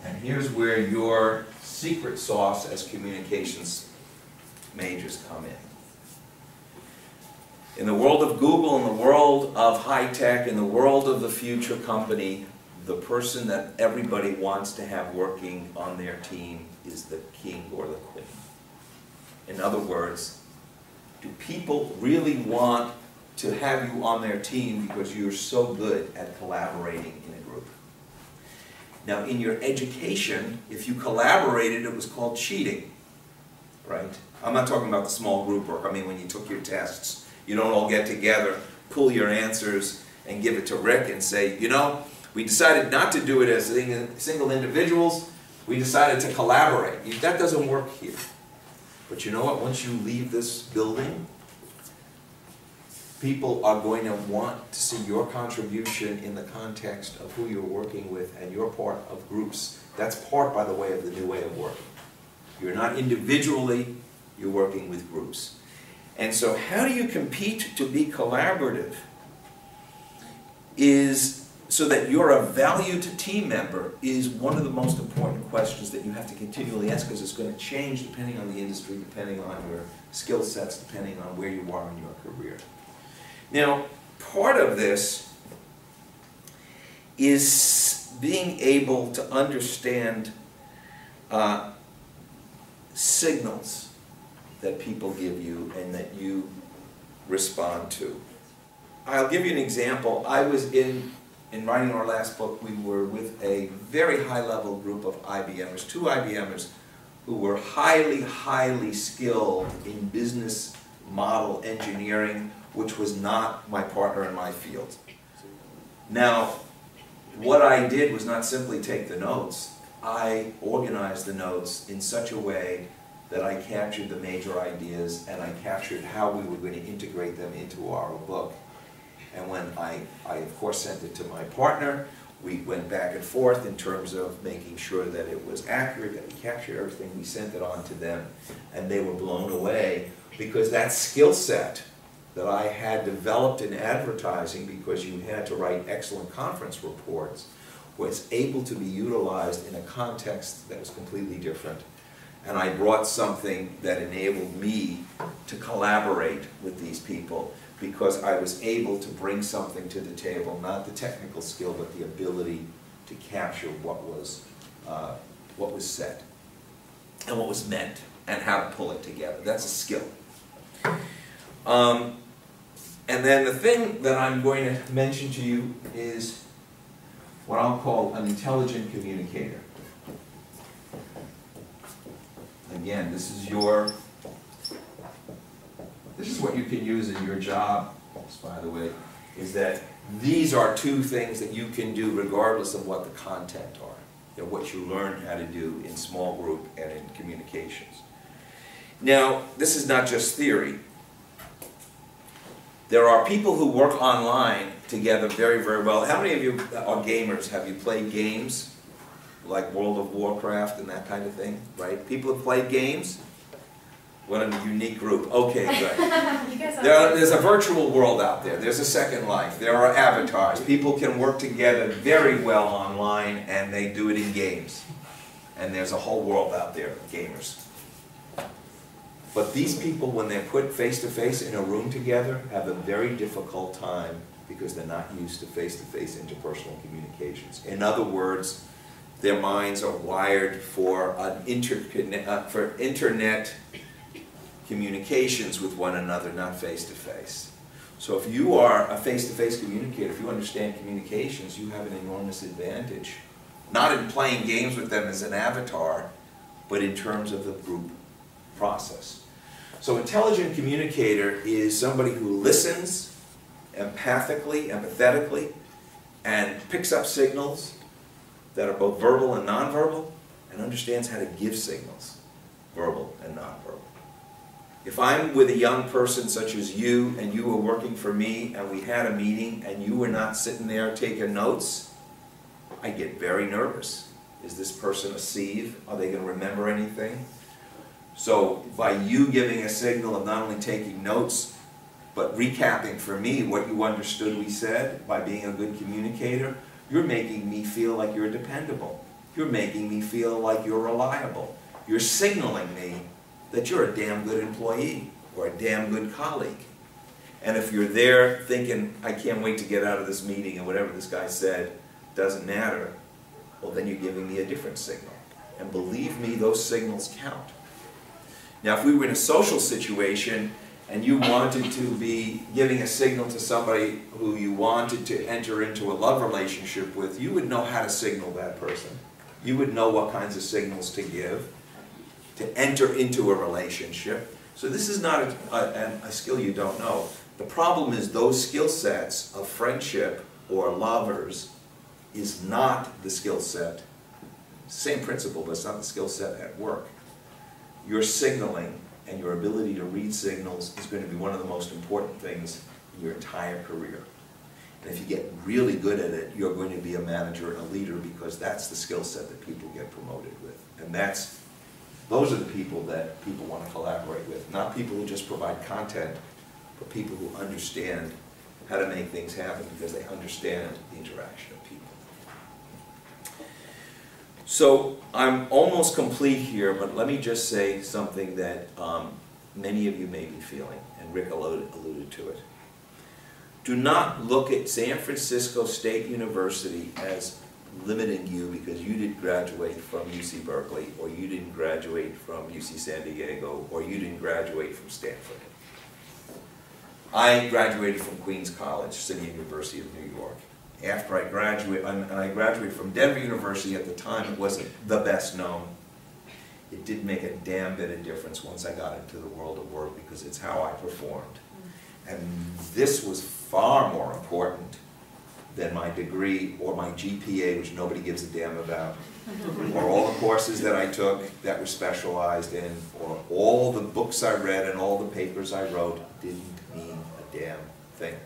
And here's where your secret sauce as communications majors come in. In the world of Google, in the world of high tech, in the world of the future company, the person that everybody wants to have working on their team is the king or the queen. In other words, do people really want to have you on their team because you're so good at collaborating in a group? Now, in your education, if you collaborated, it was called cheating, right? I'm not talking about the small group work. I mean, when you took your tests, you don't all get together, pull your answers, and give it to Rick and say, you know, we decided not to do it as single individuals. We decided to collaborate. That doesn't work here. But you know what? Once you leave this building, people are going to want to see your contribution in the context of who you're working with, and you're part of groups. That's part, by the way, of the new way of working. You're not individually, you're working with groups. And so how do you compete to be collaborative? Is so that you're a valued team member is one of the most important questions that you have to continually ask, because it's going to change depending on the industry, depending on your skill sets, depending on where you are in your career. Now, part of this is being able to understand signals that people give you and that you respond to. I'll give you an example. I was in writing our last book, we were with a very high-level group of IBMers, 2 IBMers, who were highly, highly skilled in business model engineering, which was not my partner in my field. Now, what I did was not simply take the notes. I organized the notes in such a way that I captured the major ideas, and I captured how we were going to integrate them into our book. And when I of course sent it to my partner, we went back and forth in terms of making sure that it was accurate, that we captured everything. We sent it on to them, and they were blown away, because that skill set that I had developed in advertising, because you had to write excellent conference reports, was able to be utilized in a context that was completely different. And I brought something that enabled me to collaborate with these people, because I was able to bring something to the table, not the technical skill, but the ability to capture what was said and what was meant and how to pull it together. That's a skill. And then the thing that I'm going to mention to you is what I'll call an intelligent communicator. Again, this is what you can use in your job, by the way, is that these are 2 things that you can do regardless of what the content are. They're what you learn how to do in small group and in communications. Now, this is not just theory. There are people who work online together very, very well. How many of you are gamers? Have you played games like World of Warcraft and that kind of thing, right? People have played games? What a unique group. Okay, good. There's a virtual world out there. There's a Second Life. There are avatars. People can work together very well online, and they do it in games. And there's a whole world out there of gamers. But these people, when they're put face-to-face in a room together, have a very difficult time, because they're not used to face-to-face interpersonal communications. In other words, their minds are wired for internet communications with one another, not face-to-face. So if you are a face-to-face communicator, if you understand communications, you have an enormous advantage. Not in playing games with them as an avatar, but in terms of the group process. So intelligent communicator is somebody who listens empathetically, and picks up signals that are both verbal and nonverbal, and understands how to give signals, verbal and nonverbal. If I'm with a young person such as you, and you were working for me, and we had a meeting, and you were not sitting there taking notes, I get very nervous. Is this person a sieve? Are they going to remember anything? So by you giving a signal of not only taking notes, but recapping for me what you understood we said, by being a good communicator, you're making me feel like you're dependable. You're making me feel like you're reliable. You're signaling me that you're a damn good employee or a damn good colleague. And if you're there thinking, I can't wait to get out of this meeting and whatever this guy said doesn't matter, well, then you're giving me a different signal. And believe me, those signals count. Now, if we were in a social situation and you wanted to be giving a signal to somebody who you wanted to enter into a love relationship with, you would know how to signal that person. You would know what kinds of signals to give to enter into a relationship. So this is not a skill you don't know. The problem is those skill sets of friendship or lovers is not the skill set. Same principle, but it's not the skill set at work. Your signaling and your ability to read signals is going to be one of the most important things in your entire career. And if you get really good at it, you're going to be a manager and a leader, because that's the skill set that people get promoted with. And those are the people that people want to collaborate with. Not people who just provide content, but people who understand how to make things happen because they understand the interaction of people. So I'm almost complete here, but let me just say something that many of you may be feeling, and Rick alluded to it. Do not look at San Francisco State University as limiting you because you didn't graduate from UC Berkeley, or you didn't graduate from UC San Diego, or you didn't graduate from Stanford. I graduated from Queens College, City University of New York. After I graduated, and I graduated from Denver University. At the time, it wasn't the best known. It did make a damn bit of difference once I got into the world of work, because it's how I performed. And this was far more important than my degree or my GPA, which nobody gives a damn about, or all the courses that I took that were specialized in, or all the books I read and all the papers I wrote didn't mean a damn thing.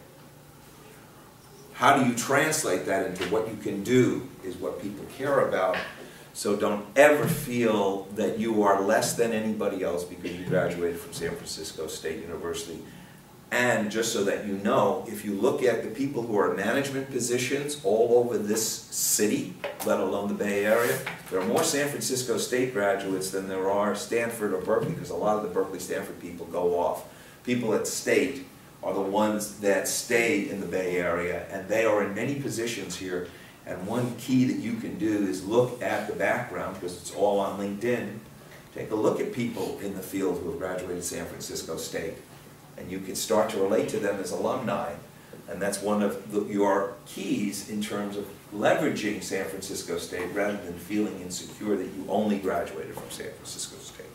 How do you translate that into what you can do is what people care about. So don't ever feel that you are less than anybody else because you graduated from San Francisco State University. And just so that you know, if you look at the people who are in management positions all over this city, let alone the Bay Area, there are more San Francisco State graduates than there are Stanford or Berkeley, because a lot of the Berkeley-Stanford people go off. People at State are the ones that stay in the Bay Area, and they are in many positions here. And one key that you can do is look at the background, because it's all on LinkedIn. Take a look at people in the field who have graduated San Francisco State, and you can start to relate to them as alumni. And that's one of your keys in terms of leveraging San Francisco State rather than feeling insecure that you only graduated from San Francisco State.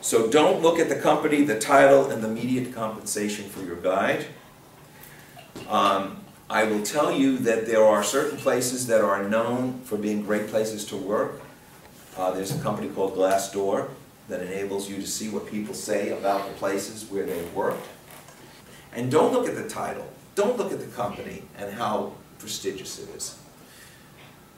So don't look at the company, the title, and the immediate compensation for your guide. I will tell you that there are certain places that are known for being great places to work. There's a company called Glassdoor that enables you to see what people say about the places where they've worked. And don't look at the title. Don't look at the company and how prestigious it is.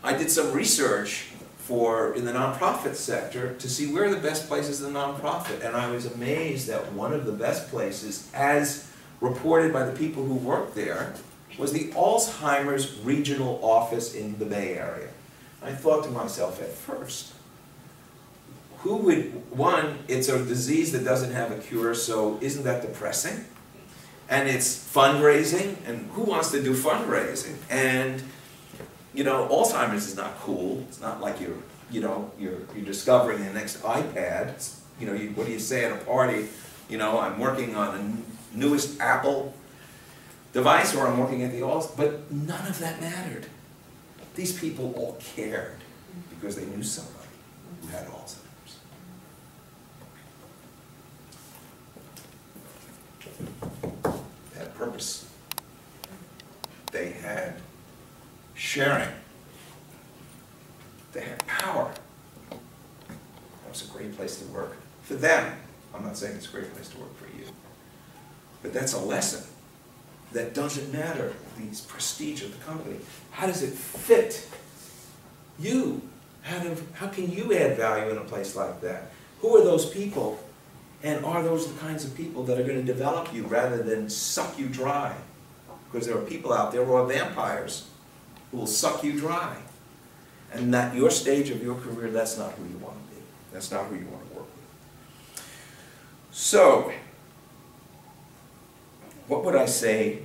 I did some research in the nonprofit sector to see where are the best places in the nonprofit, and I was amazed that one of the best places, as reported by the people who worked there, was the Alzheimer's Regional Office in the Bay Area. I thought to myself at first, who would, one, it's a disease that doesn't have a cure, so isn't that depressing? And it's fundraising, and who wants to do fundraising? And you know, Alzheimer's is not cool. It's not like you're discovering the next iPad. It's, you know, what do you say at a party? You know, I'm working on the newest Apple device, or I'm working at the Alzheimer's. But none of that mattered. These people all cared because they knew somebody who had Alzheimer's. They had purpose. They had sharing. They had power. That was a great place to work for them. I'm not saying it's a great place to work for you. But that's a lesson. That doesn't matter, the prestige of the company. How does it fit you? How can you add value in a place like that? Who are those people? And are those the kinds of people that are going to develop you rather than suck you dry? Because there are people out there who are vampires who will suck you dry. And at your stage of your career, that's not who you want to be. That's not who you want to work with. So, what would I say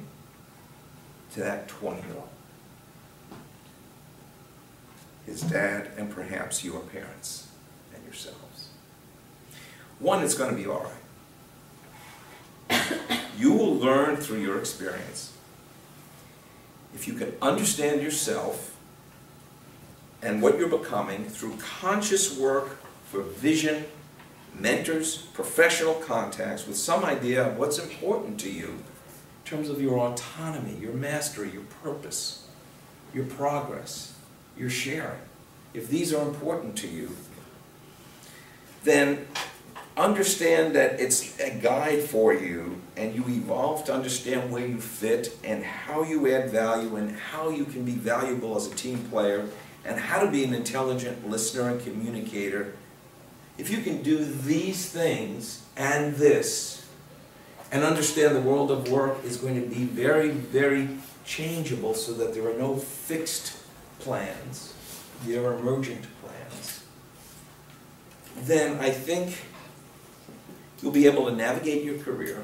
to that 20-year-old? His dad and perhaps your parents and yourselves. One, it's going to be all right. You will learn through your experience. If you can understand yourself and what you're becoming through conscious work for vision, mentors, professional contacts with some idea of what's important to you in terms of your autonomy, your mastery, your purpose, your progress, your sharing. If these are important to you, then understand that it's a guide for you, and you evolve to understand where you fit and how you add value and how you can be valuable as a team player and how to be an intelligent listener and communicator. If you can do these things and this, and understand the world of work is going to be very, very changeable so that there are no fixed plans, there are emergent plans, then I think you'll be able to navigate your career.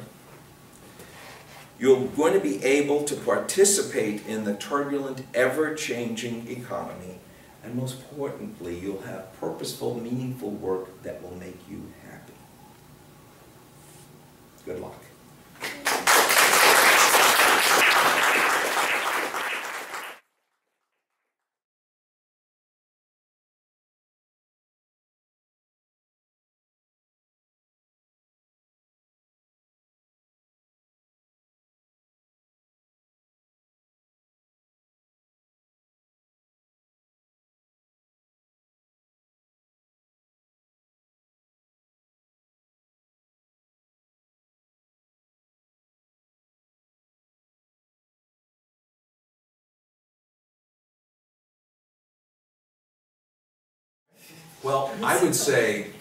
You're going to be able to participate in the turbulent, ever-changing economy. And most importantly, you'll have purposeful, meaningful work that will make you happy. Good luck. Well, I would say,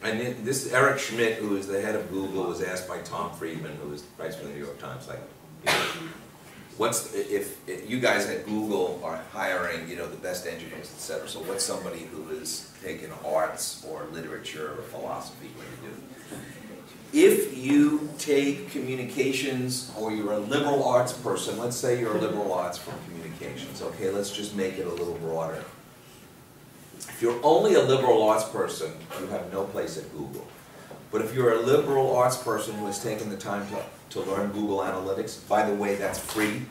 and this Eric Schmidt, who is the head of Google, was asked by Tom Friedman, who writes for the New York Times, like, you know, if you guys at Google are hiring, you know, the best engineers, etc. So what's somebody who has taken arts or literature or philosophy, what do you do? If you take communications, or you're a liberal arts person, let's say you're a liberal arts from communications, okay, let's just make it a little broader. If you're only a liberal arts person, you have no place at Google. But if you're a liberal arts person who has taken the time to learn Google Analytics, by the way, that's free.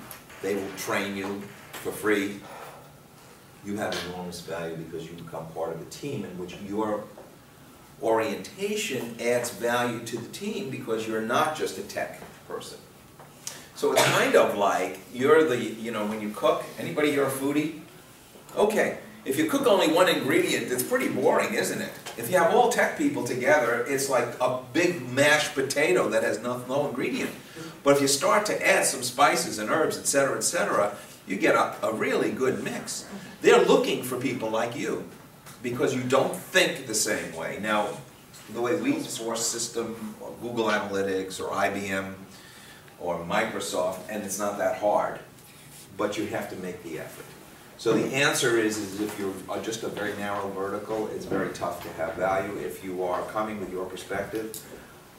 They will train you for free. You have enormous value because you become part of a team in which your orientation adds value to the team because you're not just a tech person. So it's kind of like you're the, you know, when you cook, anybody here a foodie? Okay. If you cook only one ingredient, it's pretty boring, isn't it? If you have all tech people together, it's like a big mashed potato that has no ingredient. But if you start to add some spices and herbs, etc., you get a really good mix. They're looking for people like you because you don't think the same way. Now, the way we source system, or Google Analytics, or IBM, or Microsoft, and it's not that hard, but you have to make the effort. So the answer is if you're just a very narrow vertical, it's very tough to have value. If you are coming with your perspective,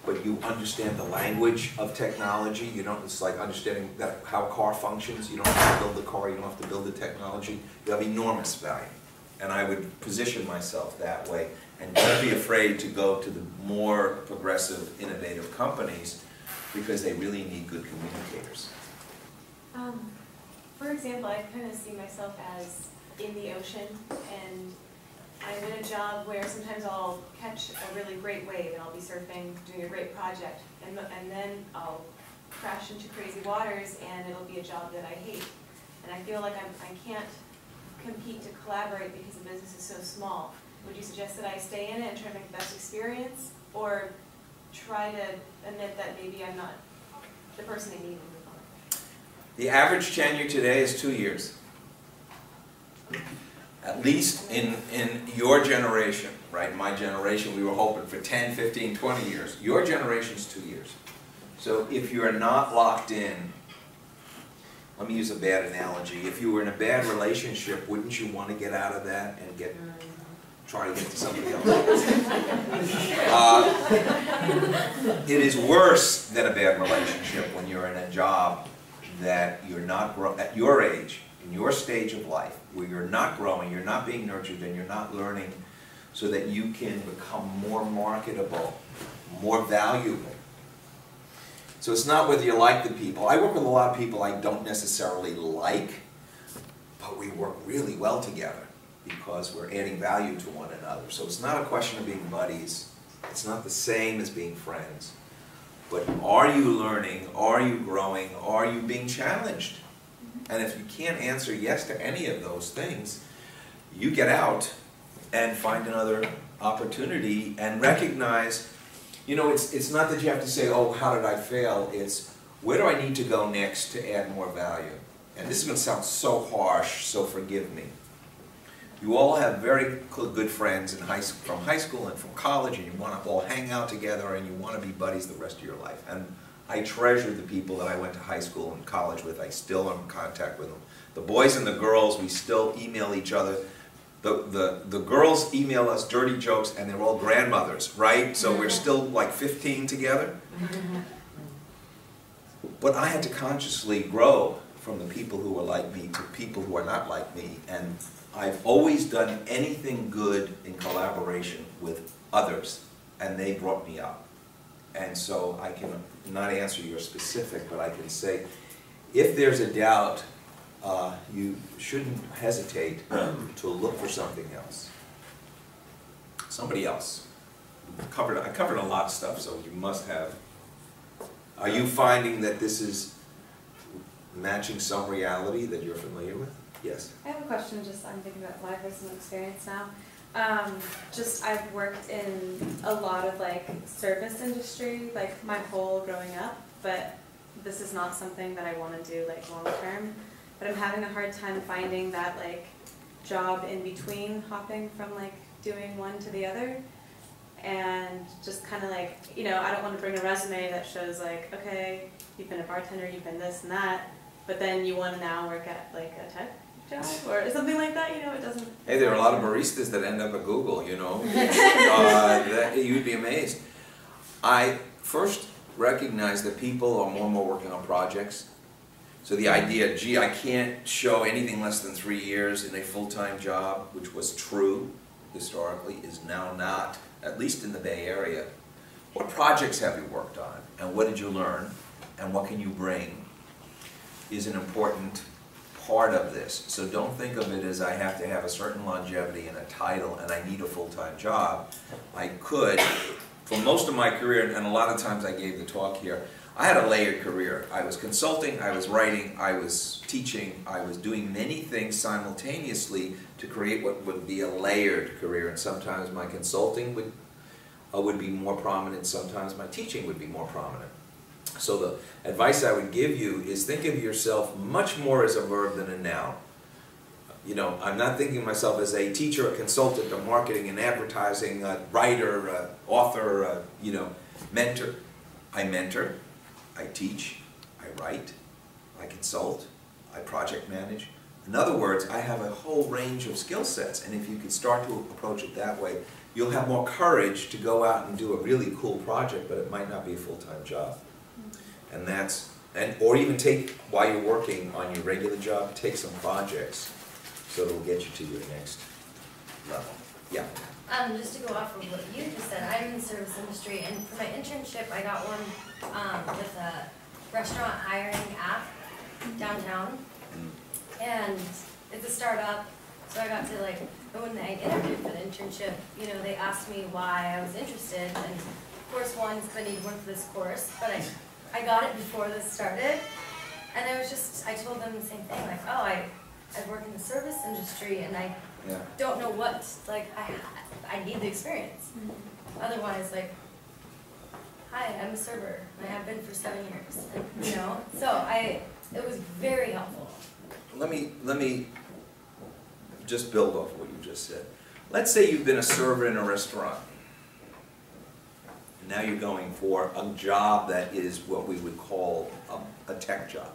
but you understand the language of technology. You don't, it's like understanding that how a car functions. You don't have to build the car, you don't have to build the technology. You have enormous value. And I would position myself that way. And don't be afraid to go to the more progressive, innovative companies, because they really need good communicators. For example, I kind of see myself as in the ocean, and I'm in a job where sometimes I'll catch a really great wave and I'll be surfing, doing a great project, and then I'll crash into crazy waters and it'll be a job that I hate. And I feel like I can't compete to collaborate because the business is so small. Would you suggest that I stay in it and try to make the best experience, or try to admit that maybe I'm not the person they need to move on? The average tenure today is 2 years. At least in your generation, right? My generation, we were hoping for 10, 15, 20 years. Your generation's 2 years. So if you're not locked in, let me use a bad analogy. If you were in a bad relationship, wouldn't you want to get out of that and try to get to somebody else? It is worse than a bad relationship when you're in a job that you're not at your age, in your stage of life, where you're not growing, you're not being nurtured, and you're not learning so that you can become more marketable, more valuable. So it's not whether you like the people. I work with a lot of people I don't necessarily like, but we work really well together because we're adding value to one another. So it's not a question of being buddies. It's not the same as being friends. But are you learning? Are you growing? Are you being challenged? And if you can't answer yes to any of those things, you get out and find another opportunity and recognize, you know, it's not that you have to say, oh, how did I fail? It's, where do I need to go next to add more value? And this is going to sound so harsh, so forgive me. You all have very good friends from high school and from college, and you want to all hang out together and you want to be buddies the rest of your life. And I treasure the people that I went to high school and college with. I still am in contact with them. The boys and the girls, we still email each other. The girls email us dirty jokes, and they're all grandmothers, right? So we're still like 15 together. But I had to consciously grow from the people who were like me to people who are not like me. And I've always done anything good in collaboration with others, and they brought me up. And so I can not answer your specific, but I can say, if there's a doubt, you shouldn't hesitate to look for something else. Somebody else. I covered a lot of stuff, so you must have. Are you finding that this is matching some reality that you're familiar with? Yes. I have a question, I'm thinking about my personal experience now. I've worked in a lot of service industry, my whole growing up, but this is not something that I want to do long term. But I'm having a hard time finding that job in between, hopping from doing one to the other. And just kind of I don't want to bring a resume that shows okay, you've been a bartender, you've been this and that, but then you want to now work at a tech job or something like that, it doesn't. Hey, there are a lot of baristas that end up at Google, you'd be amazed. I first recognize that people are more and more working on projects. So the idea, gee, I can't show anything less than 3 years in a full-time job, which was true historically, is now not, at least in the Bay Area. What projects have you worked on, and what did you learn, and what can you bring, is an important part of this. So don't think of it as I have to have a certain longevity and a title and I need a full-time job. I could, for most of my career, and a lot of times I gave the talk here, I had a layered career. I was consulting, I was writing, I was teaching, I was doing many things simultaneously to create what would be a layered career. And sometimes my consulting would be more prominent, sometimes my teaching would be more prominent. So the advice I would give you is think of yourself much more as a verb than a noun. I'm not thinking of myself as a teacher, a consultant, a marketing and advertising, a writer, a author, mentor. I mentor, I teach, I write, I consult, I project manage. In other words, I have a whole range of skill sets, and if you could start to approach it that way, you'll have more courage to go out and do a really cool project, but it might not be a full-time job. And or even take, while you're working on your regular job, take some projects so it'll get you to your next level. Yeah. Just to go off of what you just said, I'm in the service industry, and for my internship, I got one with a restaurant hiring app downtown, and it's a startup, so I got to but when I interviewed for the internship, you know, they asked me why I was interested, and of course one is because I need one for this course, but I got it before this started, and I told them the same thing, like, oh, I work in the service industry, and I don't know what, I need the experience. Otherwise, hi, I'm a server, I have been for 7 years, you know? So it was very helpful. Let me just build off what you just said. Let's say you've been a server in a restaurant. And now you're going for a job that is what we would call a tech job.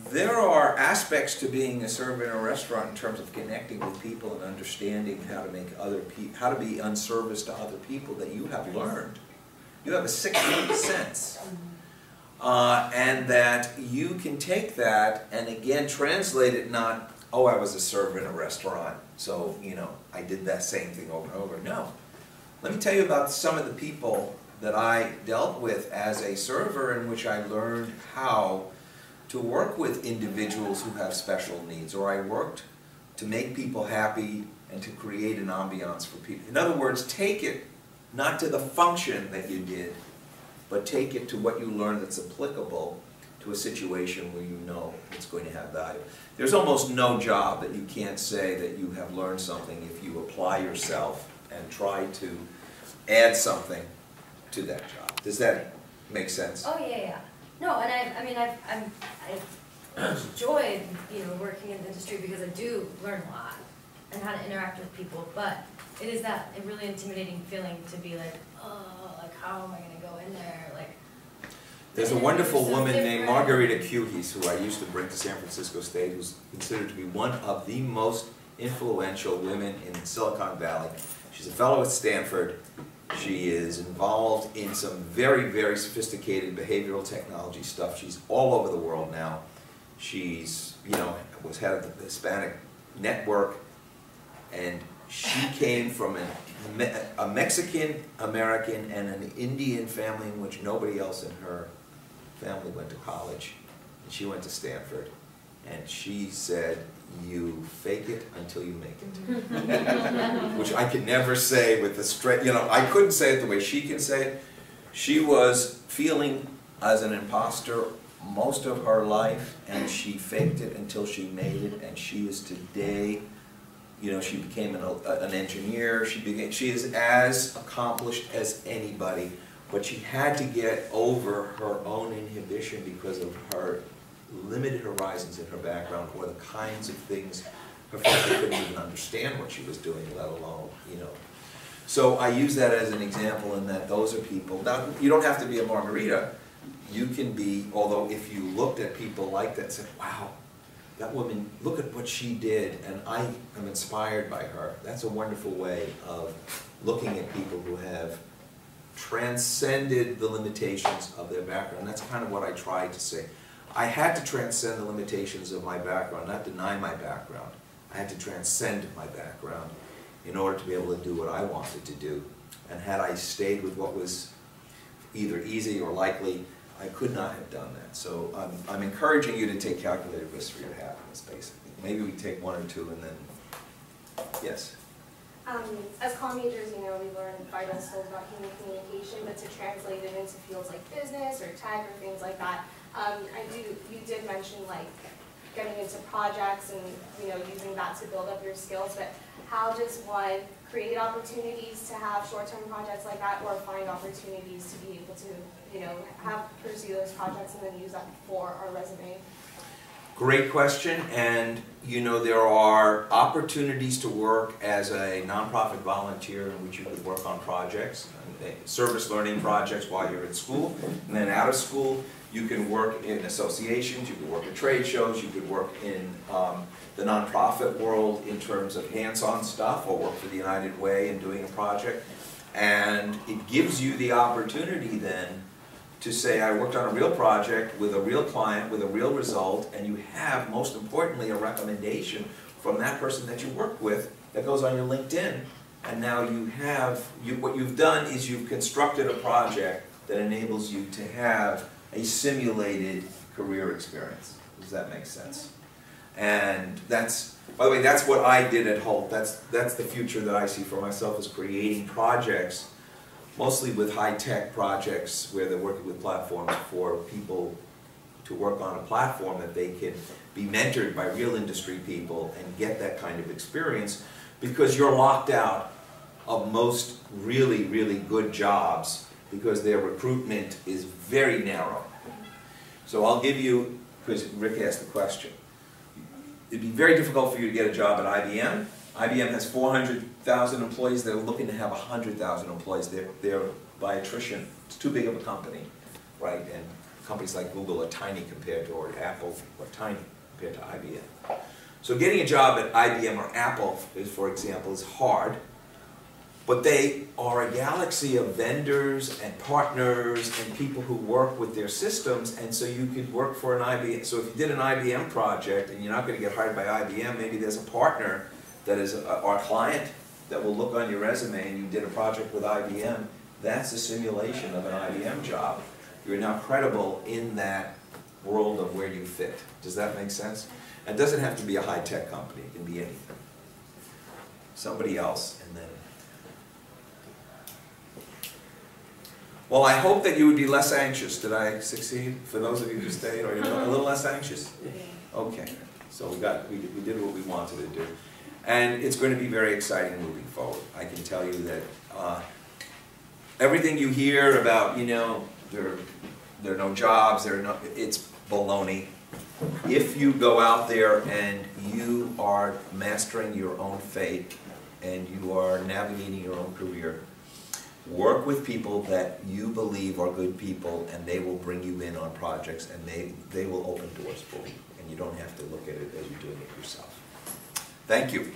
There are aspects to being a server in a restaurant in terms of connecting with people and understanding how to make how to be in service to other people that you have learned. You have a sixth sense. And that you can take that and again translate it not, oh, I was a server in a restaurant, so, you know, I did that same thing over and over. No. Let me tell you about some of the people that I dealt with as a server in which I learned how to work with individuals who have special needs, or I worked to make people happy and to create an ambiance for people. In other words, take it not to the function that you did, but take it to what you learned that's applicable to a situation where you know it's going to have value. There's almost no job that you can't say that you have learned something if you apply yourself and try to add something to that job. Does that make sense? Oh yeah. No, and I've enjoyed, you know, working in the industry because I do learn a lot and how to interact with people, but it is that a really intimidating feeling to be like, oh, how am I going to go in there? There's a wonderful woman named Margarita Cujes who I used to bring to San Francisco State, who's considered to be one of the most influential women in Silicon Valley. She's a fellow at Stanford. She is involved in some very, very sophisticated behavioral technology stuff. She's all over the world now. She's, you know, was head of the Hispanic network, and she came from a Mexican American and an Indian family in which nobody else in her family went to college. And she went to Stanford, and she said, you fake it until you make it. Which I could never say with the straight, you know, I couldn't say it the way she can say it. She was feeling as an imposter most of her life, and she faked it until she made it, and she is today, you know, she became an engineer, she is as accomplished as anybody, but she had to get over her own inhibition because of her limited horizons in her background, or the kinds of things her family couldn't even understand what she was doing, let alone, you know. So I use that as an example in that those are people. Now, you don't have to be a Margarita. You can be, although if you looked at people like that and said, wow, that woman, look at what she did, and I am inspired by her. That's a wonderful way of looking at people who have transcended the limitations of their background. That's kind of what I tried to say. I had to transcend the limitations of my background, not deny my background. I had to transcend my background in order to be able to do what I wanted to do. And had I stayed with what was either easy or likely, I could not have done that. So I'm encouraging you to take calculated risks for your happiness, basically. Maybe we take one or two and then, yes? As comm majors, you know, we learn vital skills about human communication, but to translate it into fields like business or tech or things like that, you did mention like getting into projects and, you know, using that to build up your skills, but how does one create opportunities to have short-term projects like that, or find opportunities to be able to, you know, pursue those projects and then use that for our resume? Great question, and you know, there are opportunities to work as a nonprofit volunteer in which you could work on projects, service learning projects while you're in school, and then out of school you can work in associations, you can work at trade shows, you could work in the nonprofit world in terms of hands-on stuff, or work for the United Way in doing a project. And it gives you the opportunity then to say, I worked on a real project with a real client, with a real result, and you have, most importantly, a recommendation from that person that you worked with that goes on your LinkedIn. And now you have, what you've done is you've constructed a project that enables you to have a simulated career experience. Does that make sense? And that's, by the way, that's what I did at Holt. That's the future that I see for myself, is creating projects, mostly with high-tech projects where they're working with platforms for people to work on a platform that they can be mentored by real industry people and get that kind of experience, because you're locked out of most really, really good jobs because their recruitment is very narrow. So I'll give you, because Rick asked the question, it'd be very difficult for you to get a job at IBM. IBM has 400,000 employees. They're looking to have 100,000 employees. They're by attrition. It's too big of a company, right? And companies like Google are tiny compared to, or Apple are tiny compared to IBM. So getting a job at IBM or Apple, for example, is hard. But they are a galaxy of vendors and partners and people who work with their systems, and so you could work for an IBM. So if you did an IBM project and you're not going to get hired by IBM, maybe there's a partner that is our client that will look on your resume and you did a project with IBM. That's a simulation of an IBM job. You're now credible in that world of where you fit. Does that make sense? And it doesn't have to be a high-tech company. It can be anything. Somebody else, and then... Well, I hope that you would be less anxious. Did I succeed? For those of you who stayed, are you a little less anxious? Okay. So we did what we wanted to do. And it's going to be very exciting moving forward. I can tell you that everything you hear about, you know, there are no jobs, it's baloney. If you go out there and you are mastering your own fate and you are navigating your own career, work with people that you believe are good people, and they will bring you in on projects, and they will open doors for you, and you don't have to look at it as you're doing it yourself. Thank you.